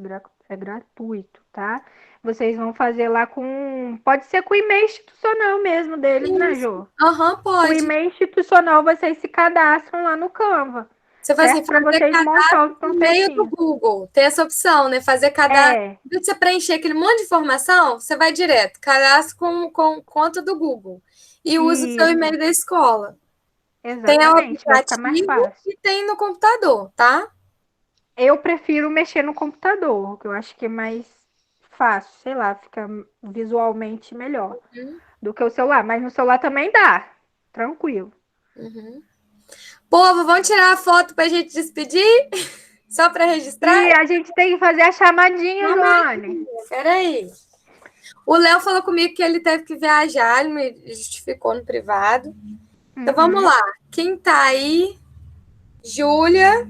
Speaker 4: é gratuito, tá? Vocês vão fazer lá com... Pode ser com o e-mail institucional mesmo deles, né, Jô?
Speaker 2: Aham,
Speaker 4: O
Speaker 2: pode.
Speaker 4: e-mail institucional, vocês se cadastram lá no Canva.
Speaker 2: Você vai assim,
Speaker 4: Para
Speaker 2: fazer
Speaker 4: vocês montar o
Speaker 2: no meio do
Speaker 4: panfletinho.
Speaker 2: Google. Tem essa opção, né? Fazer cadastro.
Speaker 4: É,
Speaker 2: Se você preencher aquele monte de informação, você vai direto. Cadastro com conta do Google. E usa o seu
Speaker 4: Isso.
Speaker 2: e-mail da escola. Tem o
Speaker 4: exatamente, vai ficar mais
Speaker 2: aplicativo
Speaker 4: fácil.
Speaker 2: e tem no computador, tá?
Speaker 4: Eu prefiro mexer no computador, que eu acho que é mais fácil, sei lá, fica visualmente melhor do que o celular. Mas no celular também dá, tranquilo.
Speaker 2: Povo, vamos tirar a foto pra gente despedir? Só para registrar?
Speaker 4: E a gente tem que fazer a chamadinha, Joane.
Speaker 2: Peraí. O Léo falou comigo que ele teve que viajar, ele me justificou no privado. Então vamos lá. Quem tá aí? Júlia.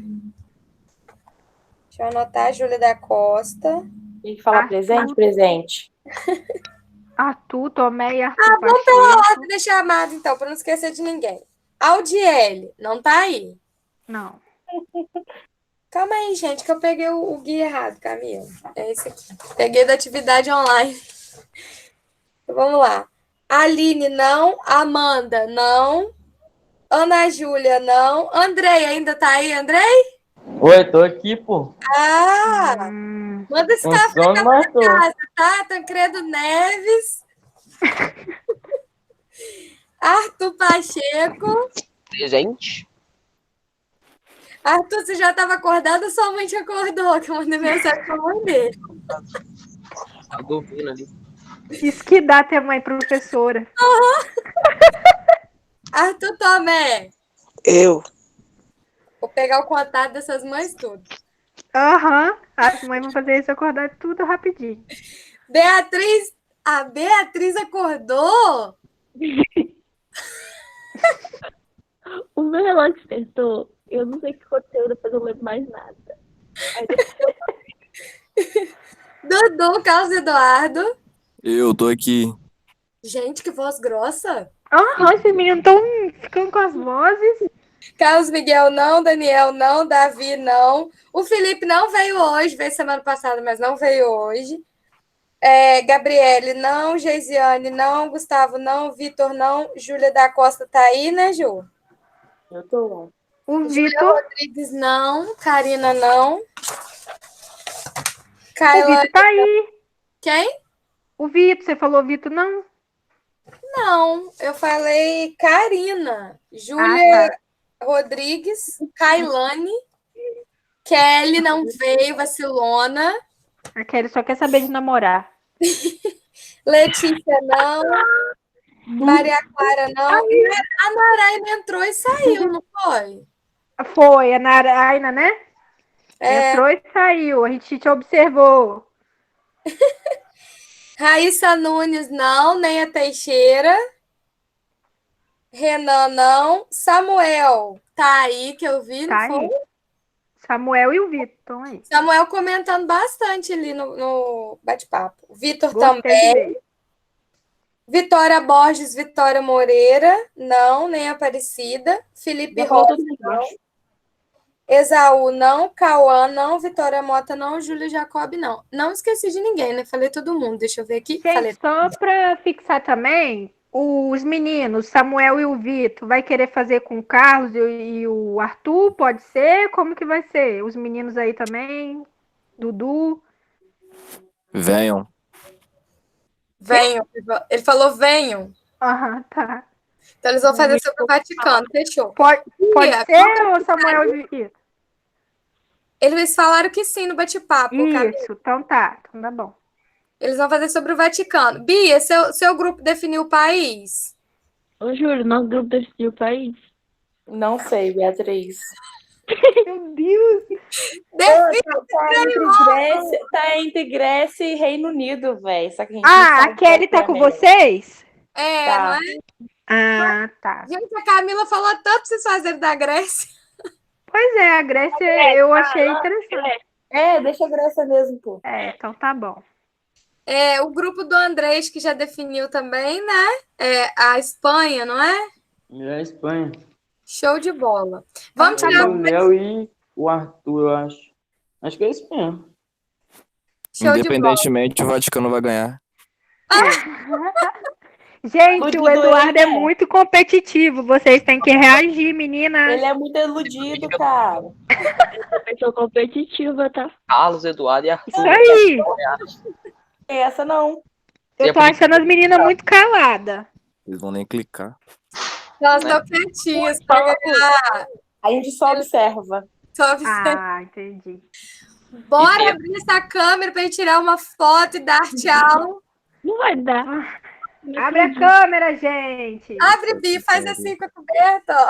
Speaker 2: Deixa eu anotar, Júlia da Costa.
Speaker 1: Tem que falar presente.
Speaker 4: Arthur, Tomé e Arthur.
Speaker 2: Vamos pela ordem da chamada, então, para não esquecer de ninguém. Aldiele, não tá aí?
Speaker 4: Não.
Speaker 2: Calma aí, gente, que eu peguei o guia errado, Camila. É esse aqui. Peguei da atividade online. Então, vamos lá. Aline, não. Amanda, não. Ana Júlia, não. Andrei, ainda tá aí, Andrei?
Speaker 5: Oi, tô aqui, pô.
Speaker 2: Ah! Manda esse café
Speaker 5: Funciona, mas tô.
Speaker 2: casa, tá? Tancredo Neves. Arthur Pacheco.
Speaker 6: Presente.
Speaker 2: Arthur, você já estava acordado ou sua mãe te acordou? Que eu mandei mensagem pra mãe dele.
Speaker 5: Tá dormindo ali.
Speaker 4: Isso que dá ter mãe professora.
Speaker 2: Arthur Tomé,
Speaker 6: Eu.
Speaker 2: vou pegar o contato dessas mães tudo.
Speaker 4: Aham. As mães vão fazer isso acordar tudo rapidinho.
Speaker 2: Beatriz, a Beatriz acordou?
Speaker 7: O meu relógio despertou. Eu não sei o que aconteceu, depois eu não lembro mais nada. Aí depois
Speaker 2: Dudu, Carlos Eduardo.
Speaker 3: Eu tô aqui.
Speaker 2: Gente, que voz grossa.
Speaker 4: Aham, esses meninos estão ficando com as vozes.
Speaker 2: Carlos Miguel não, Daniel não, Davi não. O Felipe não veio hoje, veio semana passada, mas não veio hoje. Gabriele não, Geisiane não, Gustavo não, Vitor não, Júlia da Costa tá aí, né, Ju?
Speaker 1: Eu tô.
Speaker 4: O
Speaker 2: Júlia
Speaker 4: Vitor.
Speaker 2: Rodrigues não, Karina não.
Speaker 4: O
Speaker 2: Kaila,
Speaker 4: Vitor tá aí.
Speaker 2: quem?
Speaker 4: O Vitor, você falou Vitor, não?
Speaker 2: Não, eu falei Karina. Júlia
Speaker 4: tá.
Speaker 2: Rodrigues, Kailane, Kelly não veio, vacilona.
Speaker 4: A Kelly só quer saber de namorar.
Speaker 2: Letícia não. Maria Clara não. A Naraina entrou e saiu, não foi?
Speaker 4: Foi, a Naraina, né? Entrou e saiu. A gente te observou.
Speaker 2: Raíssa Nunes não, nem a Teixeira. Renan não. Samuel tá aí, que eu vi,
Speaker 4: Tá
Speaker 2: não foi?
Speaker 4: aí. Samuel e o Vitor estão aí.
Speaker 2: Samuel comentando bastante ali no bate-papo. Vitor
Speaker 4: Gostei
Speaker 2: também.
Speaker 4: de ver.
Speaker 2: Vitória Borges, Vitória Moreira, não, nem Aparecida. Felipe
Speaker 1: Já falou
Speaker 2: Rosa,
Speaker 1: tudo
Speaker 2: não.
Speaker 1: aqui.
Speaker 2: Esaú, não. Cauã, não. Vitória Mota, não. Júlia Jacob, não. Não esqueci de ninguém, né? Falei todo mundo. Deixa eu ver aqui. Falei.
Speaker 4: Gente, só para fixar também, os meninos, Samuel e o Vitor, vai querer fazer com o Carlos e o Arthur? Pode ser? Como que vai ser? Os meninos aí também? Dudu?
Speaker 3: Venham.
Speaker 2: Venham. Ele falou venham.
Speaker 4: Aham, tá.
Speaker 2: Então eles vão fazer sobre o Vaticano. Fechou.
Speaker 4: Pode
Speaker 2: Bia,
Speaker 4: ser, ou Samuel e Vitor?
Speaker 2: eles falaram que sim no bate-papo.
Speaker 4: Isso, então tá. Então tá bom.
Speaker 2: Eles vão fazer sobre o Vaticano. Bia, seu grupo definiu o país?
Speaker 7: Ô, Júlio, nosso grupo decidiu o país.
Speaker 1: Não sei, Beatriz.
Speaker 4: Meu Deus!
Speaker 1: Tá entre Grécia e Reino Unido, velho. Só que a gente não
Speaker 4: Ah,
Speaker 1: sabe
Speaker 4: a Kelly
Speaker 1: qual
Speaker 4: tá
Speaker 1: que
Speaker 4: com
Speaker 1: é a melhor.
Speaker 4: vocês?
Speaker 2: É,
Speaker 1: Tá.
Speaker 2: não é?
Speaker 4: Ah, tá.
Speaker 2: Gente, a Camila falou tanto pra vocês fazerem da Grécia.
Speaker 4: Pois é, a Grécia eu achei interessante.
Speaker 1: Deixa a Grécia mesmo, pô.
Speaker 4: Então tá bom.
Speaker 2: O grupo do Andrés, que já definiu também, né? A Espanha, não é?
Speaker 5: É a Espanha.
Speaker 2: Show de bola. Vamos
Speaker 5: É
Speaker 2: tirar
Speaker 5: o Léo e o Arthur, eu acho. Acho que é isso mesmo.
Speaker 2: show de bola.
Speaker 3: Independentemente, o Vaticano vai ganhar.
Speaker 4: Gente, o
Speaker 1: Iludido
Speaker 4: Eduardo
Speaker 1: ele
Speaker 4: é
Speaker 1: é.
Speaker 4: muito competitivo. Vocês têm que reagir, meninas.
Speaker 1: Ele é muito iludido, cara.
Speaker 7: Eu sou competitiva, tá?
Speaker 5: Carlos, Eduardo e Arthur.
Speaker 4: Isso aí.
Speaker 1: Essa não.
Speaker 4: Eu tô achando as meninas muito caladas.
Speaker 3: Eles vão nem clicar.
Speaker 2: Elas estão quietinhas para ganhar.
Speaker 1: A gente só observa.
Speaker 4: Ah, entendi.
Speaker 2: Bora abrir essa câmera para gente tirar uma foto e dar tchau.
Speaker 7: Não vai dar.
Speaker 4: Abre a câmera, gente.
Speaker 2: Abre, Bi, faz assim com a coberta, ó.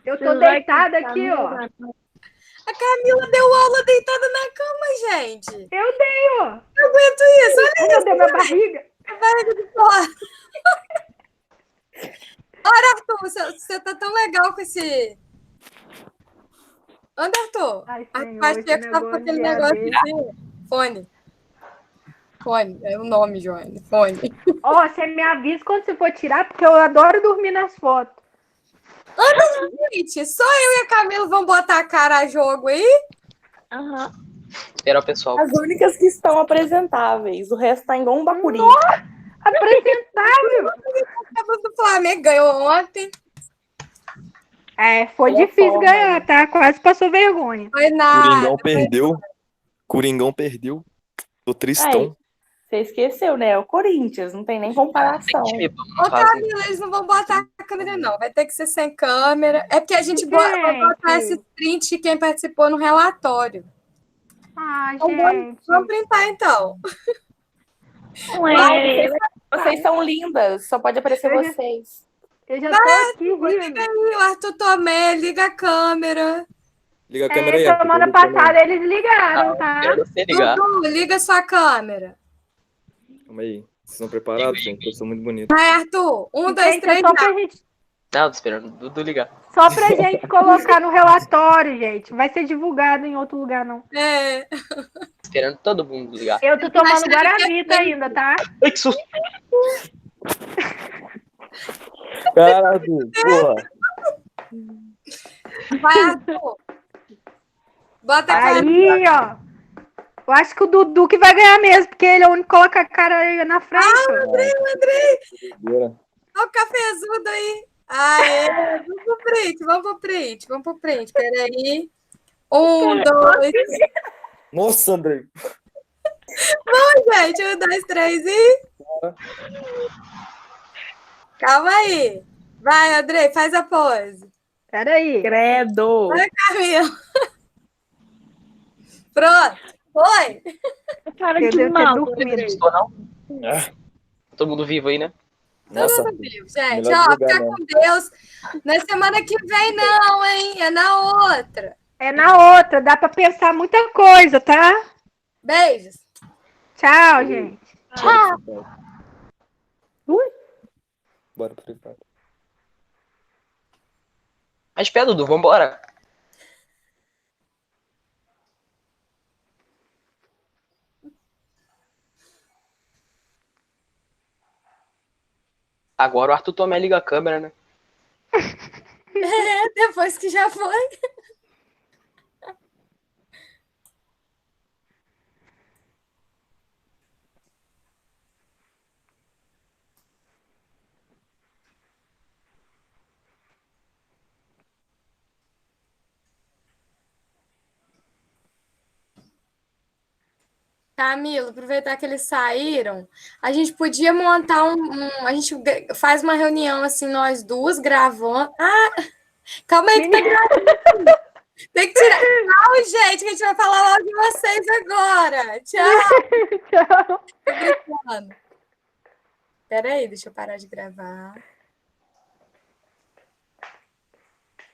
Speaker 4: Eu tô deitada aqui, ó.
Speaker 2: A Camila deu aula deitada na cama, gente.
Speaker 4: Eu dei, ó.
Speaker 2: Eu aguento isso. Olha
Speaker 4: Meu Deus, minha barriga.
Speaker 2: a barriga de fora. Olha, Arthur, você tá tão legal com esse... Anda, Arthur.
Speaker 4: Ai,
Speaker 2: A
Speaker 4: Senhor,
Speaker 2: parte
Speaker 4: esse
Speaker 2: que tá com
Speaker 4: negócio
Speaker 2: aquele
Speaker 4: de
Speaker 2: negócio
Speaker 4: AD.
Speaker 2: assim. Fone. Fone, é o nome, Joane. Fone.
Speaker 4: Ó, você me avisa quando você for tirar, porque eu adoro dormir nas fotos.
Speaker 2: Gente, só eu e a Camila vão botar a cara a jogo aí?
Speaker 7: Aham.
Speaker 5: Espera o pessoal.
Speaker 1: As únicas que estão apresentáveis. O resto tá igual um bacuri.
Speaker 4: Apresentável.
Speaker 2: A do Flamengo ganhou ontem.
Speaker 4: Foi
Speaker 1: Olha a
Speaker 4: difícil
Speaker 1: forma,
Speaker 4: ganhar, tá? Quase passou vergonha.
Speaker 2: Foi nada.
Speaker 3: Coringão perdeu. Coringão perdeu. Tô tristão.
Speaker 1: Você esqueceu, né? É o Corinthians, não tem nem comparação.
Speaker 5: Time bom
Speaker 2: Ô,
Speaker 5: na fase.
Speaker 2: Camila, eles não vão botar a câmera, não. Vai ter que ser sem câmera. É porque a gente vai botar esse print de quem participou no relatório.
Speaker 4: Ah,
Speaker 2: Então,
Speaker 4: gente.
Speaker 2: vamos printar, então.
Speaker 7: Ué,
Speaker 1: Vocês são lindas, só pode aparecer
Speaker 4: Eu já-
Speaker 1: vocês.
Speaker 4: Eu já tô aqui rindo.
Speaker 2: Ih, o Arthur Tomé, liga a câmera.
Speaker 3: Liga a câmera aí, Arthur.
Speaker 4: Semana
Speaker 3: Liga a câmera
Speaker 4: passada eles ligaram, tá?
Speaker 5: Quero você ligar.
Speaker 2: Dudu, liga sua câmera.
Speaker 3: aí. Calma aí. Vocês estão preparados, gente? Eu sou muito bonito.
Speaker 2: Vai, Arthur. 1, 2,
Speaker 4: Gente,
Speaker 2: 3,
Speaker 4: é
Speaker 5: Não, tô esperando o Dudu ligar.
Speaker 4: só pra gente colocar no relatório, gente. Vai ser divulgado em outro lugar, não.
Speaker 2: É.
Speaker 5: Tô esperando todo mundo ligar.
Speaker 4: Eu tô tomando
Speaker 2: Achando que é
Speaker 4: Guaravita
Speaker 2: fake.
Speaker 4: ainda, tá?
Speaker 5: Ai, que susto.
Speaker 3: Caralho, porra.
Speaker 2: Vai, Arthur. Bota a cara.
Speaker 4: Aí, ó. Eu acho que o Dudu que vai ganhar mesmo, porque ele é o único que coloca a cara aí na frente.
Speaker 2: Andrei.
Speaker 3: Doideira.
Speaker 2: Olha o cafezudo aí. Aê, vamos pro print. Peraí. 1, 2,
Speaker 3: Nossa, Andrei.
Speaker 2: gente. 1, 2, 3 e... Calma aí. Vai, Andrei, faz a pose.
Speaker 4: Peraí.
Speaker 1: Credo!
Speaker 2: Camila. Pronto. Foi.
Speaker 7: cara
Speaker 4: Eu
Speaker 7: de
Speaker 4: devo ter
Speaker 7: mal.
Speaker 4: dormido.
Speaker 5: Estou não?
Speaker 3: Ah,
Speaker 5: Todo mundo vivo aí, né?
Speaker 3: Nossa,
Speaker 2: Gente,
Speaker 3: melhor
Speaker 2: ó,
Speaker 3: desligar,
Speaker 2: fica
Speaker 3: né?
Speaker 2: com Deus. Na semana que vem, não, hein? É na outra.
Speaker 4: É na outra, dá pra pensar muita coisa, tá?
Speaker 2: Beijos.
Speaker 4: Tchau, gente.
Speaker 3: Bora pro Free Fire. Bora pro Free Fire.
Speaker 5: Mas pé, Dudu, vambora. Agora o Arthur Tomé liga a câmera, né?
Speaker 2: Depois que já foi. Camilo, aproveitar que eles saíram, a gente podia montar a gente faz uma reunião assim, nós duas gravando. Ah, calma aí que tá gravando. Tem que tirar. Não, gente, que a gente vai falar logo de vocês agora. Tchau.
Speaker 4: Tchau.
Speaker 2: Tô brincando. Peraí, deixa eu parar de gravar.